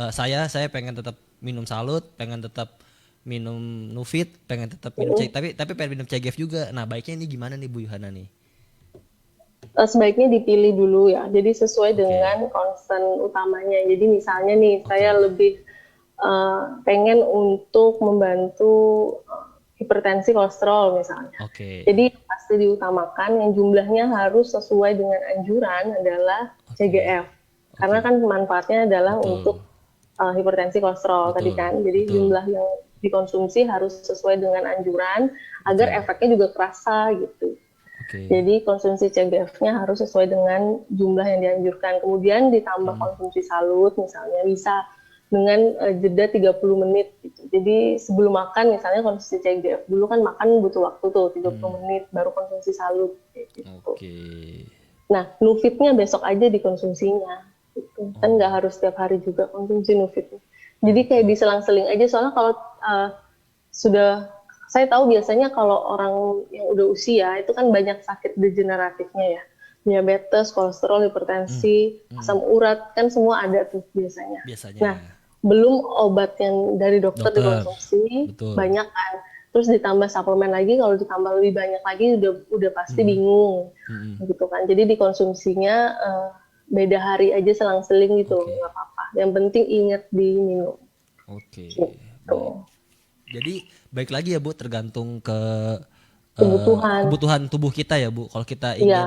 saya pengen tetap minum Salut, pengen tetap minum Nufit, pengen tetap minum tapi pengen minum CGF juga. Nah baiknya ini gimana nih Bu Yuhana nih? Sebaiknya dipilih dulu ya. Jadi sesuai dengan concern utamanya. Jadi misalnya nih saya lebih pengen untuk membantu hipertensi, kolesterol misalnya. Jadi pasti diutamakan yang jumlahnya harus sesuai dengan anjuran adalah CGF. Karena kan manfaatnya adalah untuk hipertensi, kolesterol tadi kan. Jadi jumlah yang dikonsumsi harus sesuai dengan anjuran agar efeknya juga kerasa gitu. Jadi konsumsi CGF-nya harus sesuai dengan jumlah yang dianjurkan. Kemudian ditambah konsumsi Salut misalnya bisa dengan jeda 30 menit gitu. Jadi sebelum makan misalnya konsumsi CGF, dulu kan makan butuh waktu tuh 30 menit baru konsumsi Salut gitu. Nah, Nufitnya besok aja dikonsumsinya gitu. Kan nggak harus setiap hari juga konsumsi Nufit. Jadi kayak diselang-seling aja, soalnya kalau sudah Saya tahu biasanya kalau orang yang udah usia itu kan banyak sakit degeneratifnya ya. Diabetes, kolesterol, Hmm, hipertensi, hmm, asam urat, kan semua ada tuh biasanya. Nah, biasanya. belum obat yang dari dokter Dokter, dikonsumsi, betul. banyak kan. Terus ditambah suplemen lagi, kalau ditambah lebih banyak lagi udah pasti Hmm, bingung hmm, gitu kan. Jadi dikonsumsinya beda hari aja selang-seling gitu, oke, nggak apa-apa. Yang penting ingat diminum oke, gitu. baik. Jadi baik lagi ya Bu, tergantung ke Kebutuhan, kebutuhan tubuh kita ya Bu. Kalau kita ingin ya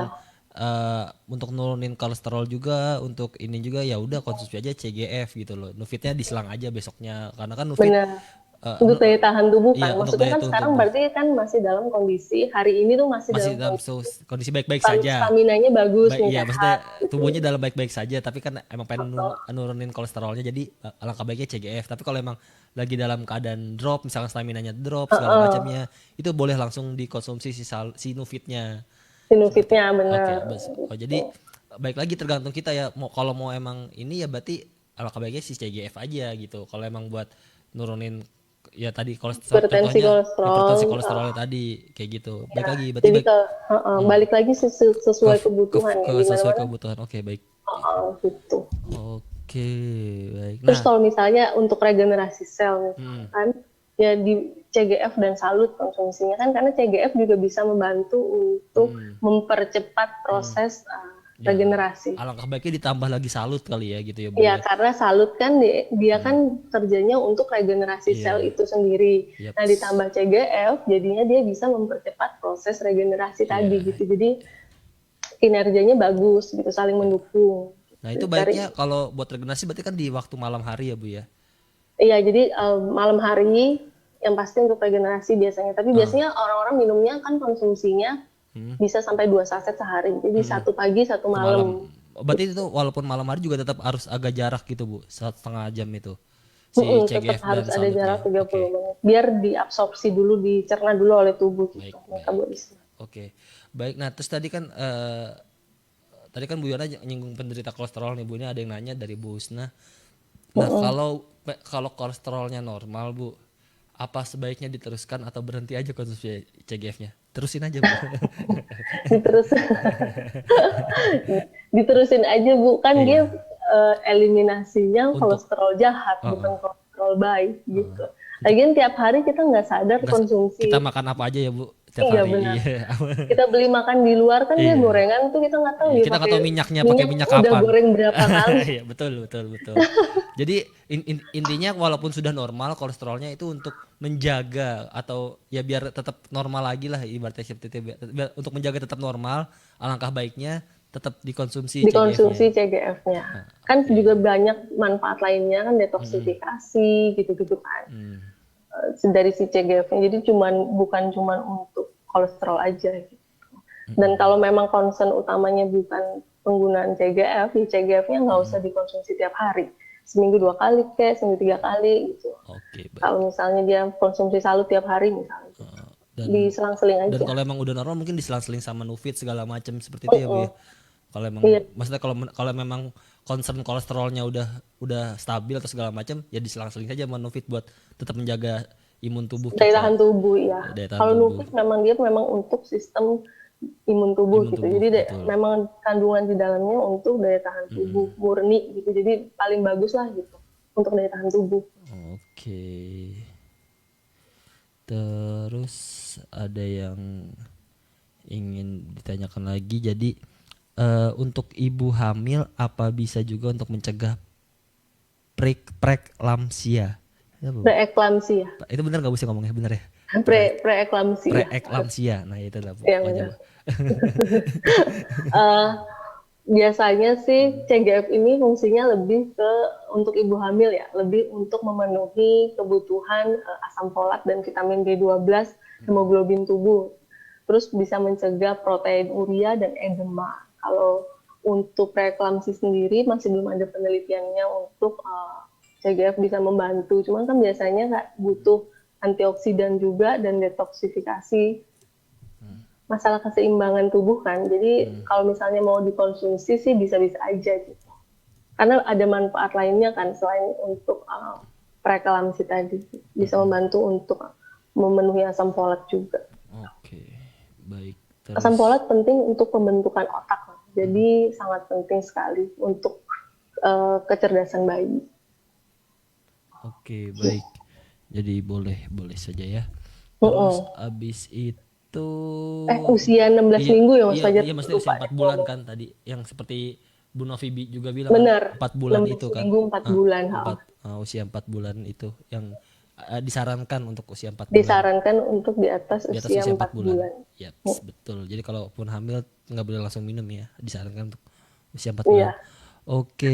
untuk nurunin kolesterol juga, untuk ini juga ya udah konsumsi aja CGF gitu loh. Nufitnya diselang aja besoknya, karena kan Nufit benar. Untuk daya tahan tubuh kan, iya untuk maksudnya daya kan tahan sekarang tubuh. berarti kan masih dalam kondisi hari ini tuh masih Masih dalam dalam kondisi kondisi baik-baik saja. stamina-nya bagus Baik, nih iya maksudnya sehat gitu. tubuhnya dalam baik-baik saja, tapi kan emang pengen Heeh, nurunin kolesterolnya, jadi alangkah baiknya CGF. Tapi kalau emang lagi dalam keadaan drop, misalkan stamina-nya drop segala heeh. macamnya, itu boleh langsung dikonsumsi si Nufitnya. Seperti Sinusitnya oke, benar oh gitu. jadi baik lagi tergantung kita ya. Mau kalau mau emang ini ya berarti alangkah baiknya si CGF aja gitu. Kalau emang buat nurunin ya tadi kolesterol, Hipertensi contohnya kolesterol. hipertensi kolesterolnya tadi kayak gitu. Baik Ya. lagi berarti Jadi baik hmm, balik lagi ke, sesuai kebutuhan ya, di sesuai mana-mana. kebutuhan. Oke, baik. Gitu. Oke, baik. Terus Nah, kalau misalnya untuk regenerasi sel hmm, misalkan, ya di CGF dan salut konsumsinya kan, karena CGF juga bisa membantu untuk hmm, mempercepat hmm, proses ya regenerasi. alangkah baiknya ditambah lagi salut kali ya gitu ya Bu Ya, ya. karena salut kan dia Hmm, kan kerjanya untuk regenerasi sel iya, itu sendiri. Nah, yaps, ditambah CGF, jadinya dia bisa mempercepat proses regenerasi tadi iya, gitu. Jadi kinerjanya bagus gitu, saling ya. mendukung. Nah itu Cari, baiknya kalau buat regenerasi berarti kan di waktu malam hari ya Bu ya. iya jadi malam hari yang pasti untuk regenerasi biasanya. Tapi Ah, biasanya orang-orang minumnya kan konsumsinya hmm, bisa sampai 2 saset sehari. Jadi hmm, satu pagi, satu satu malam. malam. Berarti itu walaupun malam hari juga tetap harus agak jarak gitu Bu, 1,5 jam itu si Tetap CGF harus dan ada jarak salutnya. 30 Oke, menit. Biar diabsorpsi dulu, dicerna dulu oleh tubuh gitu, baik, baik. metabolisme. Oke, baik. Nah terus tadi kan Bu Yana nyinggung penderita kolesterol nih Bu, ini ada yang nanya dari Bu Husna. Nah kalau kalau kolesterolnya normal Bu, apa sebaiknya diteruskan atau berhenti aja konsumsi CGF-nya? Terusin aja Bu. Diterus diterusin aja Bu, kan dia Iya. eliminasinya Untuk kolesterol jahat uh, bukan kolesterol baik uh, gitu. untuk Lagian tiap hari kita nggak sadar nggak kita konsumsi. makan apa aja ya Bu tiap Iya hari. benar. Iya. Kita beli makan di luar kan dia Iya. gorengan tuh kita nggak tahu Iya, dia kita nggak pakai tahu minyaknya pakai minyak minyak udah kapan. goreng berapa kali. Iya, betul, betul, betul. Jadi intinya walaupun sudah normal kolesterolnya itu untuk menjaga atau ya biar tetap normal lagi lah ibaratnya seperti itu. Untuk menjaga tetap normal, alangkah baiknya tetap dikonsumsi Dikonsumsi CGF-nya. CGF-nya. Kan juga Oke. banyak manfaat lainnya kan, Mm-mm. detoksifikasi gitu-gitu kan. Hmm. Dari si CGF-nya. Jadi bukan cuman untuk kolesterol aja gitu. Dan kalau memang concern utamanya bukan penggunaan CGF, ya CGF-nya nggak usah dikonsumsi tiap hari. Seminggu 2 kali kayak, seminggu 3 kali gitu. Oke, baik. Kalau misalnya dia konsumsi salut tiap hari misalnya gitu. Dan Diselang-seling dan aja. kalau emang udah normal mungkin diselang-seling sama Nufit segala macam seperti itu ya Bu ya. Uh-uh. Kalau emang Iya, maksudnya kalau memang concern kolesterolnya udah stabil atau segala macam ya diselang-seling saja sama Nufit buat tetap menjaga imun tubuh daya kita. tahan tubuh ya. Ya, daya tahan Kalau tubuh, Nufit memang dia memang untuk sistem imun tubuh imun gitu. tubuh, Jadi betul. memang kandungan di dalamnya untuk daya tahan tubuh murni gitu. Jadi paling bagus lah gitu untuk daya tahan tubuh. Oke. Terus ada yang ingin ditanyakan lagi. Jadi untuk ibu hamil apa bisa juga untuk mencegah preeklamsia? Ya, Bu? Preeklamsia. Itu benar nggak bisa ngomongnya benar ya? Preeklamsia. Preeklamsia. Nah, itu lah Ya pokoknya, Bu. benar. Eh, Biasanya sih CGF ini fungsinya lebih ke untuk ibu hamil ya, lebih untuk memenuhi kebutuhan asam folat dan vitamin B12, hemoglobin tubuh. Terus bisa mencegah protein urea dan edema. Kalau untuk preeklamsi sendiri masih belum ada penelitiannya untuk CGF bisa membantu. Cuman kan biasanya nggak butuh antioksidan juga dan detoksifikasi, masalah keseimbangan tubuh kan. Jadi kalau misalnya mau dikonsumsi sih bisa-bisa aja gitu. Karena ada manfaat lainnya kan selain untuk preeklamsi tadi. Bisa membantu untuk memenuhi asam folat juga. Oke, baik. Asam Terus, folat penting untuk pembentukan otak, jadi sangat penting sekali untuk kecerdasan bayi. oke, baik. Jadi boleh boleh saja ya. Terus Mm-mm. abis itu, Usia 16 iya minggu ya Mas iya Fajar, iya maksudnya lupa usia deh 4 bulan ngomong. kan tadi yang seperti Bu Novi juga bilang kan Benar, 4 bulan 16 itu kan. minggu 4 Ah, bulan. Ha. 4 usia 4 bulan itu yang disarankan untuk usia 4 bulan. Disarankan untuk di atas Di atas usia usia 4 4 bulan. bulan. Ya, Mm, betul. Jadi kalaupun hamil nggak boleh langsung minum ya. Disarankan untuk usia 4 bulan. Iya, empat, Oke.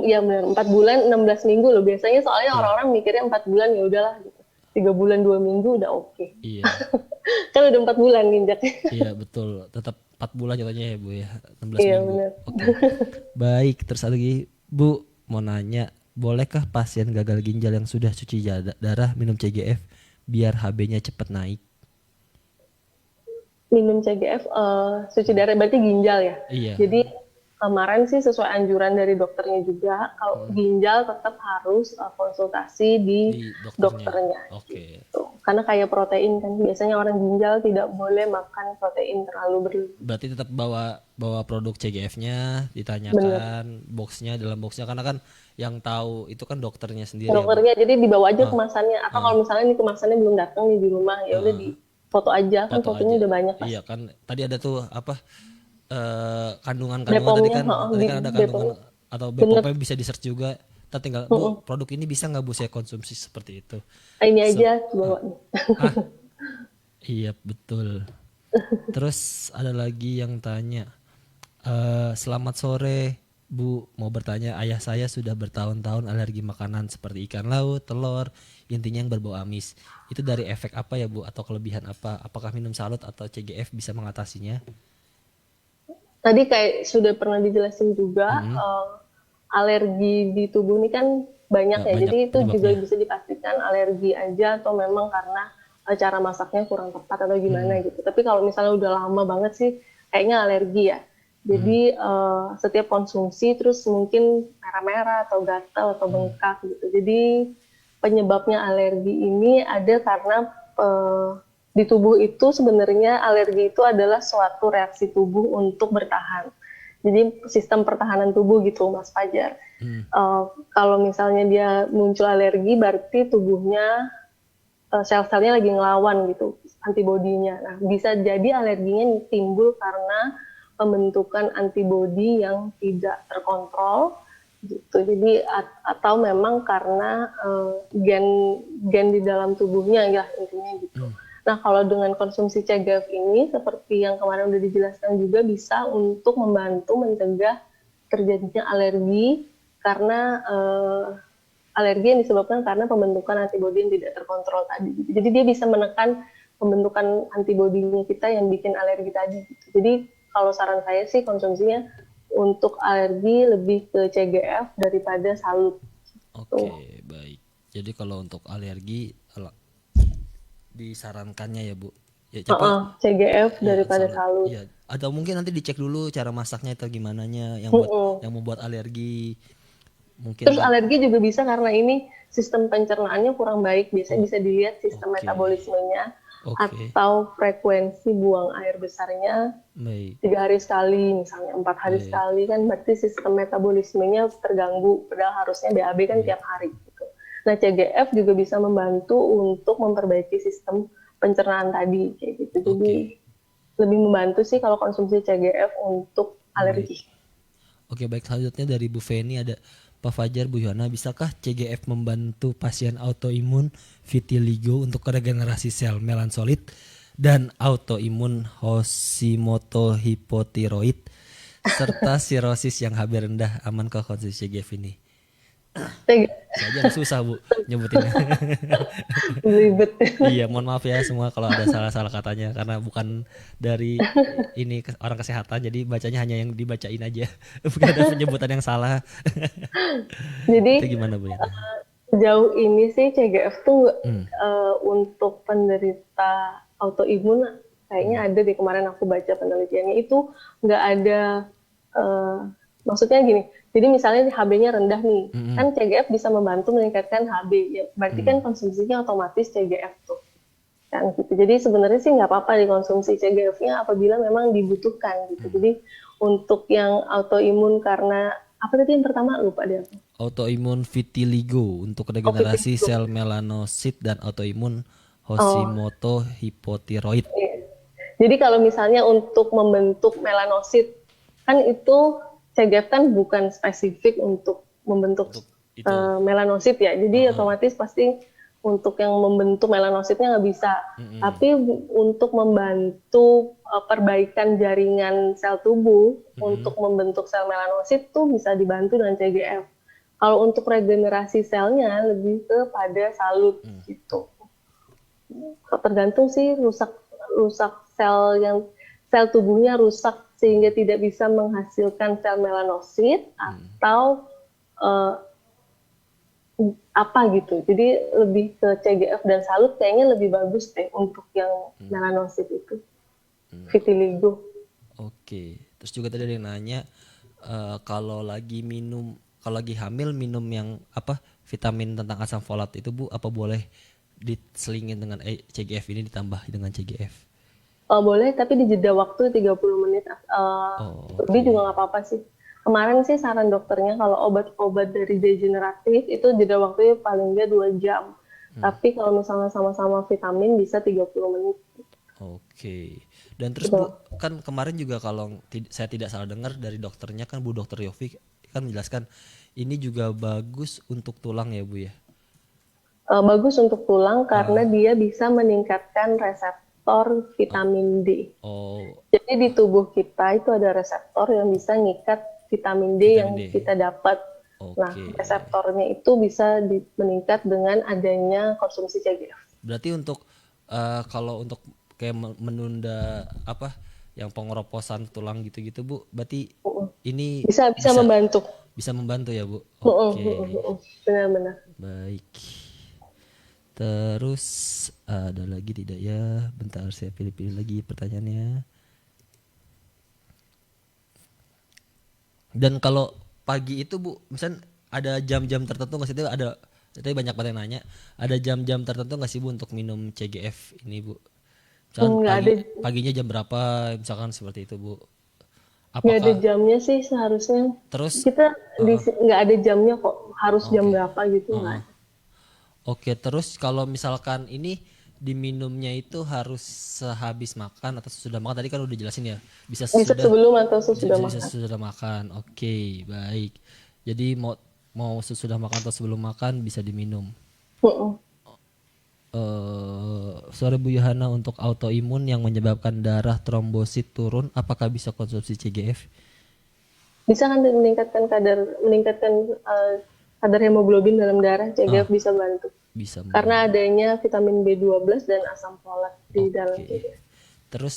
ya benar, 4 bulan 16 minggu loh. Biasanya soalnya Iya. orang-orang mikirnya 4 bulan ya udahlah gitu. 3 bulan 2 minggu udah oke. Iya. Kan udah 4 bulan nginjaknya. Iya, betul. Tetap 4 bulan contohnya ya, Bu ya. 16 Iya minggu. benar. Oke. Baik, terus ada lagi, Bu, mau nanya, bolehkah pasien gagal ginjal yang sudah cuci darah minum CGF biar HB-nya cepat naik? Minum CGF cuci darah berarti ginjal ya. Iya, Jadi kemarin sih sesuai anjuran dari dokternya juga kalau ginjal tetap harus konsultasi di di dokternya. dokternya Oke. gitu. Karena kayak protein kan biasanya orang ginjal tidak boleh makan protein terlalu berlebihan. Berarti tetap bawa bawa produk CGF-nya, Bener. ditanyakan boxnya dalam boxnya karena kan yang tahu itu kan dokternya sendiri ya, Bu. Dokternya jadi dibawa aja Ah, kemasannya atau ah, kalau misalnya ini kemasannya belum datang nih di rumah ya udah ah. di foto aja kan Foto fotonya aja. udah banyak Iya pasti. kan tadi ada tuh apa kandungan-kandungan Bepomnya, tadi di kan ada kandungan Bepomnya atau bener. BPOM bisa di search juga. Kita tinggal Bu, produk ini bisa nggak Bu saya konsumsi seperti itu. Ini Se- aja bawa nih. ah, iya betul. Terus ada lagi yang tanya, selamat sore Bu, mau bertanya ayah saya sudah bertahun-tahun alergi makanan seperti ikan laut, telur, intinya yang berbau amis. Itu dari efek apa ya Bu atau kelebihan apa? Apakah minum salut atau CGF bisa mengatasinya? Tadi kayak sudah pernah dijelasin juga, Mm-mm. alergi di tubuh ini kan banyak Ya, ya. banyak Jadi itu juga penyebabnya. bisa dipastikan alergi aja atau memang karena cara masaknya kurang tepat atau gimana Hmm. gitu. Tapi kalau misalnya udah lama banget sih, kayaknya alergi ya. Hmm. Jadi setiap konsumsi terus mungkin merah-merah atau gatal atau bengkak gitu. Jadi penyebabnya alergi ini ada karena eh, di tubuh itu sebenarnya alergi itu adalah suatu reaksi tubuh untuk bertahan. Jadi sistem pertahanan tubuh gitu, Mas Fajar. Hmm. Kalau misalnya dia muncul alergi, berarti tubuhnya sel-selnya lagi ngelawan gitu, antibodinya. Nah, bisa jadi alerginya timbul karena pembentukan antibodi yang tidak terkontrol gitu. Jadi atau memang karena gen gen di dalam tubuhnya ya intinya gitu. Nah, kalau dengan konsumsi CGF ini seperti yang kemarin udah dijelaskan juga bisa untuk membantu mencegah terjadinya alergi karena alergi yang disebabkan karena pembentukan antibodi yang tidak terkontrol tadi. Jadi dia bisa menekan pembentukan antibodinya kita yang bikin alergi tadi. Jadi kalau saran saya sih konsumsinya untuk alergi lebih ke CGF daripada salut. Tuh. Oke, baik. Jadi kalau untuk alergi disarankannya ya, Bu. Ya, coba CGF ya daripada salut. salut. Ya, atau mungkin nanti dicek dulu cara masaknya atau gimana nya Mm-mm. yang membuat alergi. Mungkin Terus kan. alergi juga bisa karena ini sistem pencernaannya kurang baik. Biasanya Oh, bisa dilihat sistem oke. metabolismenya Oke. atau frekuensi buang air besarnya Baik. 3 hari sekali, misalnya 4 hari Baik. sekali kan berarti sistem metabolismenya terganggu. Padahal harusnya BAB kan Baik. tiap hari. Gitu. Nah CGF juga bisa membantu untuk memperbaiki sistem pencernaan tadi kayak gitu. Jadi Oke. lebih membantu sih kalau konsumsi CGF untuk Baik. alergi. Oke, baik, selanjutnya dari Bu Feni ada Pak Fajar, Bu Yohana, bisakah CGF membantu pasien autoimun vitiligo untuk regenerasi sel melansolit dan autoimun Hashimoto hipotiroid serta sirosis yang HB rendah, amankah konsumsi CGF ini? Saya aja yang susah Bu nyebutinnya. Ribet. Iya, mohon maaf ya semua kalau ada salah-salah katanya karena bukan dari ini orang kesehatan jadi bacanya hanya yang dibacain aja. Bukan ada penyebutan yang salah. Jadi Itu gimana Bu Yana? sejauh ini sih CGF tuh Hmm. untuk penderita autoimun kayaknya ada di kemarin aku baca penelitiannya itu nggak ada maksudnya gini. Jadi misalnya HB-nya rendah nih, Mm-mm. kan CGF bisa membantu meningkatkan HB. Ya, berarti kan konsumsinya otomatis CGF tuh. kan gitu. Jadi sebenarnya sih nggak apa-apa dikonsumsi CGF-nya apabila memang dibutuhkan gitu. Jadi untuk yang autoimun karena apa tadi yang pertama lupa deh aku. Autoimun vitiligo untuk Oh, regenerasi vitiligo. sel melanosit dan autoimun Oh, Hashimoto hipotiroid. iya. Jadi kalau misalnya untuk membentuk melanosit kan itu CGF kan bukan spesifik untuk membentuk Untuk itu. melanosit ya. Jadi Heeh. otomatis pasti untuk yang membentuk melanositnya nggak bisa. Mm-mm. Tapi untuk membantu perbaikan jaringan sel tubuh Mm-mm. untuk membentuk sel melanosit tuh bisa dibantu dengan CGF. Kalau untuk regenerasi selnya lebih kepada salut gitu. Tergantung sih rusak rusak sel tubuhnya rusak sehingga tidak bisa menghasilkan sel melanosit atau eh, apa gitu. Jadi lebih ke CGF dan salut kayaknya lebih bagus deh untuk yang melanosit itu. Vitiligo. Oke. Terus juga tadi ada yang nanya kalau lagi hamil minum yang apa vitamin tentang asam folat itu Bu apa boleh diselingin dengan CGF ini ditambah dengan CGF? Boleh, tapi di jeda waktu 30 menit. Oh, Lebih oke. juga nggak apa-apa sih. Kemarin sih saran dokternya kalau obat-obat dari degeneratif itu jeda waktunya paling nggak 2 jam. Tapi kalau misalnya sama-sama vitamin bisa 30 menit. Oke. Dan terus Bu, Gitu. kan kemarin juga kalau saya tidak salah dengar dari dokternya kan Bu Dokter Yofi kan menjelaskan ini juga bagus untuk tulang ya Bu ya. Bagus untuk tulang karena Ah, dia bisa meningkatkan reseptor oh, vitamin D. oh, Jadi di tubuh kita itu ada reseptor yang bisa ngikat vitamin D yang vitamin D. kita dapat. Nah, Oke. reseptornya itu bisa meningkat dengan adanya konsumsi CGF. Berarti untuk kalau untuk kayak menunda apa yang pengeroposan tulang gitu-gitu Bu, berarti ini Bisa bisa bisa membantu. bisa membantu ya Bu. Oke. Benar-benar. Baik. Terus ada lagi tidak ya? Bentar saya pilih-pilih lagi pertanyaannya. Dan kalau pagi itu Bu, misal ada jam-jam tertentu nggak sih? Itu ada, tadi banyak banget yang nanya. Ada jam-jam tertentu nggak sih Bu untuk minum CGF ini Bu? Misalkan Nggak ada paginya jam berapa? Misalkan seperti itu Bu. nggak ada Apakah jamnya sih seharusnya. terus? Kita Heeh, nggak ada jamnya kok. Harus jam oke. berapa gitu nggak Heeh. ada. Oke, terus kalau misalkan ini diminumnya itu harus sehabis makan atau sesudah makan? Tadi kan udah jelasin ya. Bisa Bisa sesudah, sebelum atau bisa, sesudah bisa makan. sesudah makan. Oke, baik. Jadi mau mau sesudah makan atau sebelum makan bisa diminum. Mm-mm. Sore Bu Yohana untuk autoimun yang menyebabkan darah trombosit turun, apakah bisa konsumsi CGF? Bisa kan meningkatkan kadar hemoglobin dalam darah. CGF Ah, bisa bantu. bisa Karena membantu. adanya vitamin B12 dan asam folat di dalam Oke. CGF. Terus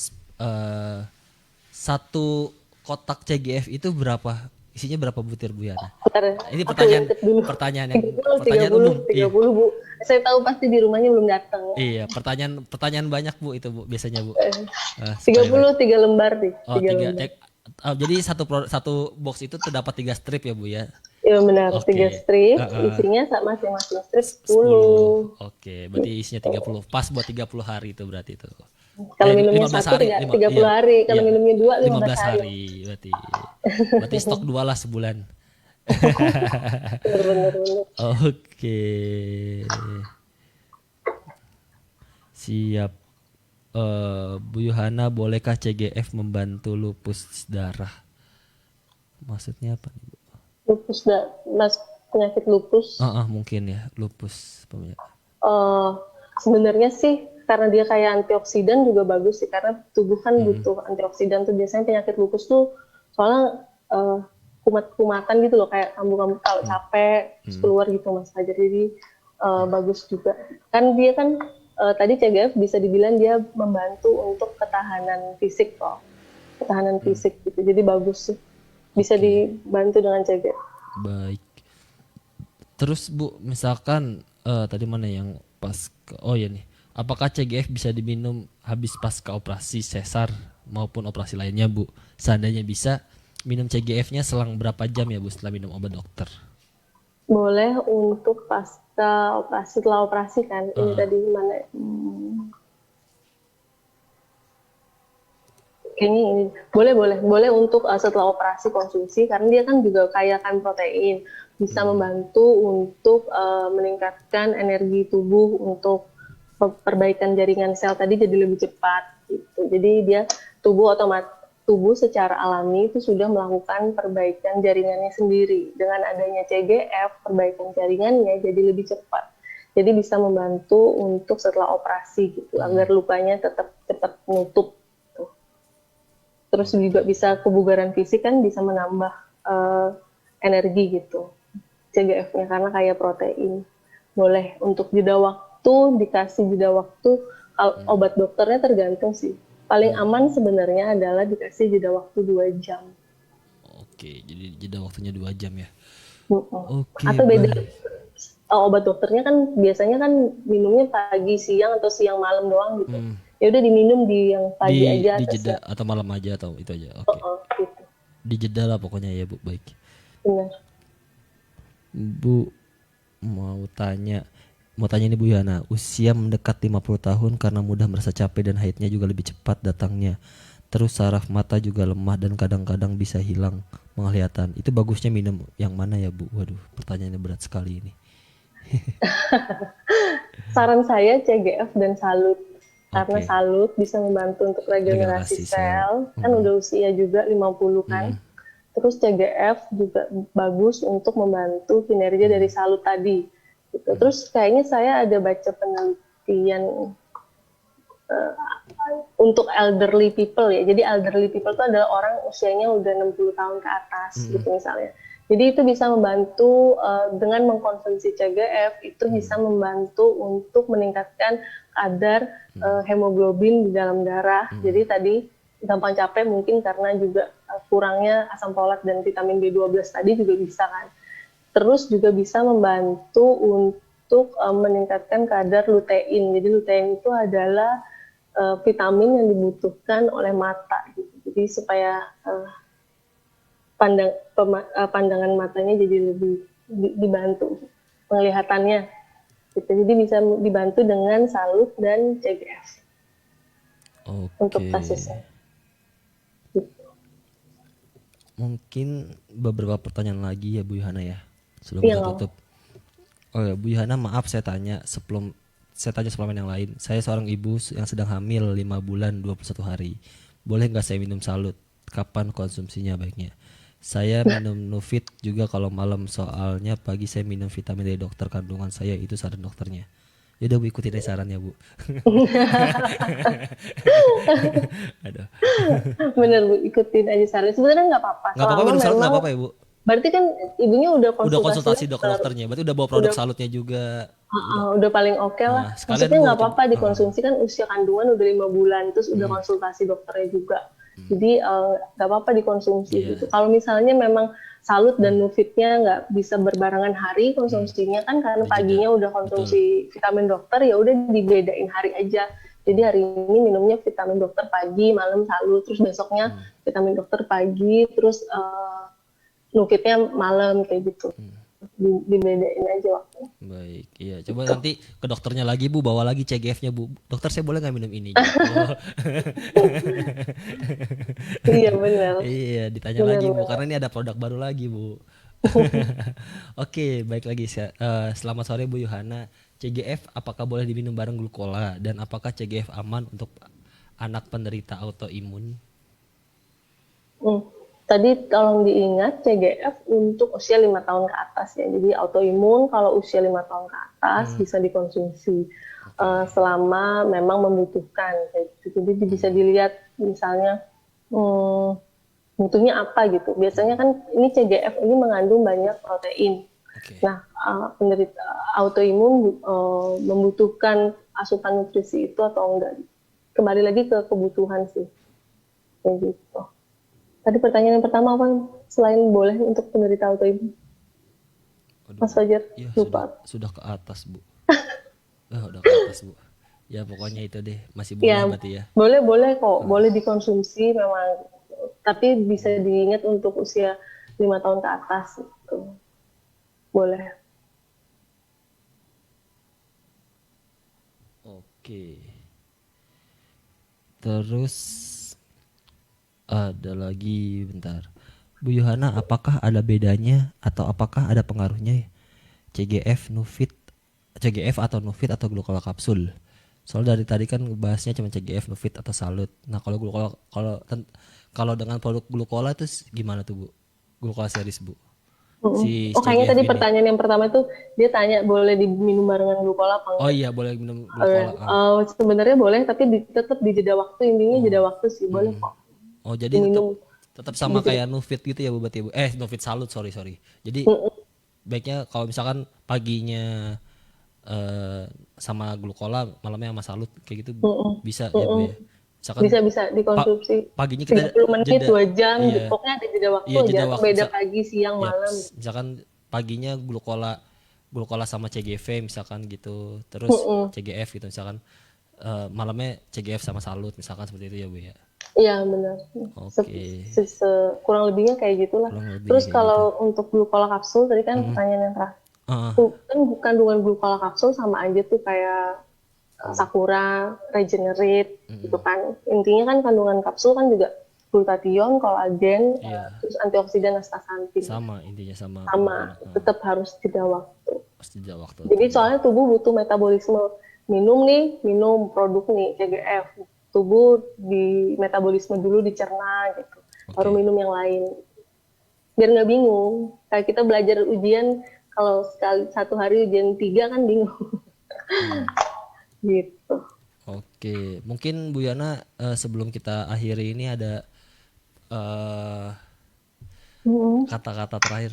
satu kotak CGF itu berapa? Isinya berapa butir Bu Yana? Bentar, Ini aku pertanyaan intip dulu. pertanyaan yang 30, pertanyaan umum. tiga Iya. puluh Bu. Saya tahu pasti di rumahnya belum datang. Iya, pertanyaan pertanyaan banyak Bu itu Bu biasanya Bu. Tiga Supaya puluh tiga lembar deh. oh Tiga tiga lembar. jadi satu box itu terdapat 3 strip ya Bu ya. Ya benar, 3 Oke. strip. Heeh. Isinya masing-masing strip 10. 10. Oke, berarti isinya 30. Pas buat 30 hari itu berarti itu. Kalau minumnya 15 satu hari, 30 iya. hari. Kalau Iya. minumnya dua 15 15 hari. hari berarti. Berarti stok 2 lah sebulan. Benar-benar benar. Oke. Siap. Bu Yohana, bolehkah CGF membantu lupus darah? Maksudnya apa nih, Bu? Mas penyakit lupus. Mungkin ya, lupus. eh Sebenarnya sih karena dia kayak antioksidan juga bagus sih karena tubuh kan butuh antioksidan tuh biasanya penyakit lupus tuh soalnya kumat-kumatan gitu loh kayak kambuh-kambuh kalau capek terus keluar gitu mas Fajar jadi bagus juga kan dia kan tadi CGF bisa dibilang dia membantu untuk ketahanan fisik kok ketahanan fisik gitu jadi bagus sih bisa Oke, dibantu dengan CGF. baik. Terus Bu, misalkan tadi mana yang pas oh ya nih, apakah CGF bisa diminum habis pasca operasi sesar maupun operasi lainnya Bu? Seandainya bisa, minum CGF-nya selang berapa jam ya Bu setelah minum obat dokter? Boleh untuk pasca operasi setelah operasi kan ini tadi mana kayaknya ini boleh untuk setelah operasi konsumsi karena dia kan juga kaya kan protein, bisa membantu untuk meningkatkan energi tubuh untuk perbaikan jaringan sel tadi jadi lebih cepat gitu. Jadi dia tubuh secara alami itu sudah melakukan perbaikan jaringannya sendiri. Dengan adanya CGF, perbaikan jaringannya jadi lebih cepat. Jadi bisa membantu untuk setelah operasi gitu, agar lukanya tetap cepat menutup. Gitu. Terus juga Oke. bisa kebugaran fisik kan bisa menambah energi gitu. CGF-nya karena kaya protein. Boleh untuk jeda waktu, dikasih jeda waktu. Obat dokternya tergantung sih. Paling aman sebenarnya adalah dikasih jeda waktu 2 jam. Oke, jadi jeda waktunya 2 jam ya. Mm-mm. Oke, Atau beda baik. obat dokternya kan biasanya kan minumnya pagi, siang atau siang malam doang gitu. Ya udah diminum di yang pagi aja Di atas jeda ya. atau malam aja atau itu aja. Oh, Oke. oh, gitu. Di jeda lah pokoknya ya, Bu. Baik. Benar. Bu, mau tanya ini Bu Yana, usia mendekat 50 tahun karena mudah merasa capek dan haidnya juga lebih cepat datangnya. Terus saraf mata juga lemah dan kadang-kadang bisa hilang penglihatan. Itu bagusnya minum yang mana ya Bu? Waduh, pertanyaannya berat sekali ini. Saran saya CGF dan salut. Karena Oke, salut bisa membantu untuk regenerasi regenerasi sel. sel. Kan udah usia juga 50 kan. Mm, Terus CGF juga bagus untuk membantu kinerja dari salut tadi. Gitu. Terus kayaknya saya ada baca penelitian untuk elderly people ya. Jadi elderly people itu adalah orang usianya udah 60 tahun ke atas gitu misalnya. Jadi itu bisa membantu dengan mengkonsumsi CGF itu bisa membantu untuk meningkatkan kadar hemoglobin di dalam darah. Jadi tadi gampang capek mungkin karena juga kurangnya asam folat dan vitamin B12 tadi juga bisa kan. Terus juga bisa membantu untuk meningkatkan kadar lutein. Jadi lutein itu adalah vitamin yang dibutuhkan oleh mata gitu. Jadi supaya pandangan matanya jadi lebih dibantu penglihatannya gitu. Jadi bisa dibantu dengan salut dan CGF untuk oke. kasusnya. Gitu. Mungkin beberapa pertanyaan lagi ya Bu Yohana ya. Sebelum Iya kita nggak? tutup. Oh ya, Bu Yohana, maaf saya tanya sebelum yang lain. Saya seorang ibu yang sedang hamil 5 bulan 21 hari. Boleh nggak saya minum salut? Kapan konsumsinya baiknya? Saya minum Nufit juga kalau malam, soalnya pagi saya minum vitamin dari dokter kandungan saya, itu saran dokternya. Yaudah Bu, ikutin aja sarannya Bu. Aduh. Bener Bu, ikutin aja saran. Sebenarnya nggak apa-apa Nggak apa-apa selama minum salut, nggak memang apa-apa ya Bu. berarti kan ibunya udah Udah konsultasi konsultasi dokter, dokternya, berarti udah bawa produk udah salutnya juga. Udah. udah paling oke lah. Sekalian Maksudnya Bu nggak coba. apa-apa dikonsumsi kan usia kandungan udah 5 bulan, terus udah konsultasi dokternya juga. Jadi nggak apa-apa dikonsumsi Iya. gitu. Kalau misalnya memang salut dan nufitnya nggak bisa berbarengan hari konsumsinya kan karena Ada jeda. paginya udah Betul. konsumsi vitamin dokter ya udah dibedain hari aja. Jadi hari ini minumnya vitamin dokter pagi, malam salut, terus besoknya vitamin dokter pagi, terus nufitnya malam kayak gitu. Dibedain aja waktu. Baik, iya. Coba Gitu. nanti ke dokternya lagi Bu, bawa lagi CGF-nya Bu. Dokter, saya boleh nggak minum ini gitu. Iya benar, Iya, ditanya benar lagi Bu, benar. karena ini ada produk baru lagi Bu. Oke, baik lagi. Selamat sore Bu Yohana. CGF apakah boleh diminum bareng glukola, dan apakah CGF aman untuk anak penderita autoimun? Hmm. Tadi tolong diingat CGF untuk usia 5 tahun ke atas ya. Jadi autoimun kalau usia 5 tahun ke atas bisa dikonsumsi selama memang membutuhkan. Kayak gitu. Jadi bisa dilihat misalnya hmm, butuhnya apa gitu. Biasanya kan ini CGF ini mengandung banyak protein. Oke. Nah, penderita autoimun membutuhkan asupan nutrisi itu atau enggak? Kembali lagi ke kebutuhan sih, kayak gitu. Tadi pertanyaan yang pertama apa? Selain boleh untuk penderita autoimun, Aduh Mas Bu. Fajar, Ya lupa. sudah ke atas Bu. Udah ke atas Bu. Ya pokoknya itu deh, masih boleh Ya, berarti ya. boleh boleh kok, boleh dikonsumsi memang, tapi bisa diingat untuk usia 5 tahun ke atas gitu. Boleh. Oke. Terus Ada lagi, bentar. Bu Yohana, apakah ada bedanya atau apakah ada pengaruhnya CGF, Nufit, CGF atau Nufit atau glukola kapsul? Soalnya dari tadi kan bahasnya cuma CGF, Nufit atau Salut. Nah, kalau glukola, kalau dengan produk glukola itu gimana tuh, Bu? Glukola series, Bu. Mm-mm. Si Oh, kayaknya CGF tadi ini. pertanyaan yang pertama itu dia tanya boleh diminum barengan glukola apa Oh enggak? iya, boleh minum glukola. Sebenarnya boleh, tapi tetap di jeda waktu, intinya Oh. jeda waktu sih, boleh Hmm. kok Oh, jadi tetap diminum tetap sama gitu. kayak Nufit gitu ya, Bu, berarti, Bu. Nufit Salut, sorry. Jadi Mm-mm, baiknya kalau misalkan paginya eh sama glukola, malamnya sama Salut kayak gitu mm-mm, bisa ya, Bu mm-mm. ya. Misalkan Bisa dikonsumsi paginya kita 30 menit, jeda, 2 jam gitu. iya, Pokoknya ada jeda waktu iya aja, jeda atau waktu, beda pagi, siang, malam. yaps, misalkan paginya glukola glukola sama CGV misalkan gitu, terus Mm-mm. CGF gitu misalkan, malamnya CGF sama Salut misalkan seperti itu ya, Bu ya. Iya benar. Oke, Kurang lebihnya kayak gitulah. kurang lebihnya Terus kayak gitu. kalau untuk glukola kapsul tadi kan Mm-mm. pertanyaan yang terakhir. Ah, Kan kandungan glukola kapsul sama aja tuh kayak Sakura, Regenerate gitu mm-mm. kan. Intinya kan kandungan kapsul kan juga glutathione, kolagen, Iya, terus antioksidan, astaxanthin. sama intinya sama Sama, glukola. tetap harus jeda waktu. Pasti jeda waktu Jadi tuh. soalnya tubuh butuh metabolisme, minum produk nih CGF, tubuh di metabolisme dulu, dicerna gitu, baru Oke. minum yang lain. Biar nggak bingung. Kayak kita belajar ujian, kalau sekali satu hari ujian 3 kan bingung Hmm. gitu. Oke, mungkin Bu Yana, sebelum kita akhiri ini ada eh, Hmm. kata-kata terakhir.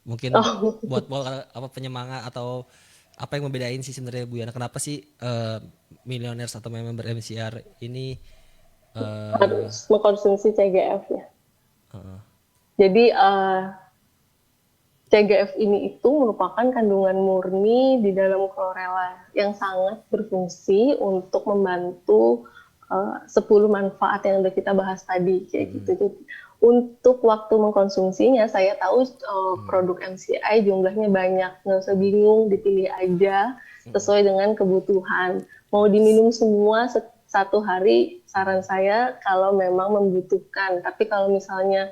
Mungkin Oh, buat apa penyemangat atau apa yang membedain sih sebenarnya Bu Yana? Kenapa sih Millionaires atau member MCR ini eh harus mengkonsumsi CGF ya. eh, Jadi CGF ini itu merupakan kandungan murni di dalam chlorella yang sangat berfungsi untuk membantu 10 manfaat yang udah kita bahas tadi kayak gitu. Jadi untuk waktu mengkonsumsinya saya tahu produk MCI jumlahnya banyak, nggak usah bingung, dipilih aja sesuai dengan kebutuhan. Mau diminum semua satu hari, saran saya kalau memang membutuhkan. Tapi kalau misalnya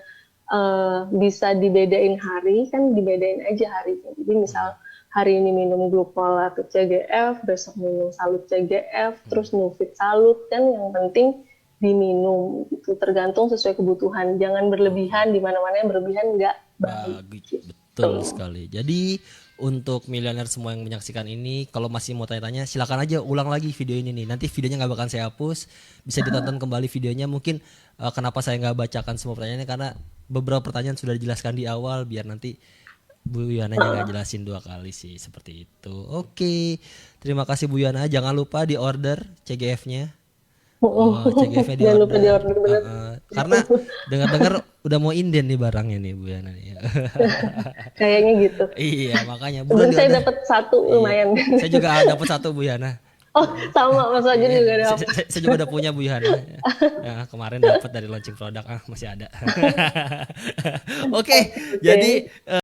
bisa dibedain hari, kan dibedain aja harinya. Jadi misal hari ini minum glukola atau CGF, besok minum Salut CGF, terus Nufit Salut, kan yang penting diminum. Itu tergantung sesuai kebutuhan. Jangan berlebihan, di mana-mana yang berlebihan nggak baik. bagus, betul Gitu. sekali. Jadi untuk milioner semua yang menyaksikan ini, kalau masih mau tanya-tanya, silakan aja ulang lagi video ini nih. Nanti videonya nggak bakal saya hapus, bisa ditonton kembali videonya. Mungkin kenapa saya nggak bacakan semua pertanyaannya karena beberapa pertanyaan sudah dijelaskan di awal, biar nanti Bu Yananya nggak jelasin dua kali sih, seperti itu. Oke, terima kasih Bu Yana. Jangan lupa di order CGF-nya. Oh, CGF-nya di Jangan lupa di order. order bener. Karena dengar-dengar udah mau inden nih barangnya nih Bu Yana nih. Kayaknya gitu. Iya, makanya buruan Sebenarnya di saya order. dapat satu Iya, lumayan. saya juga dapat satu Bu Yana. Oh, sama Mas Wajud Iya, juga saya, dapat. saya juga udah punya Bu Yana. Ya, kemarin dapat dari launching produk, masih ada. Oke, Oke. jadi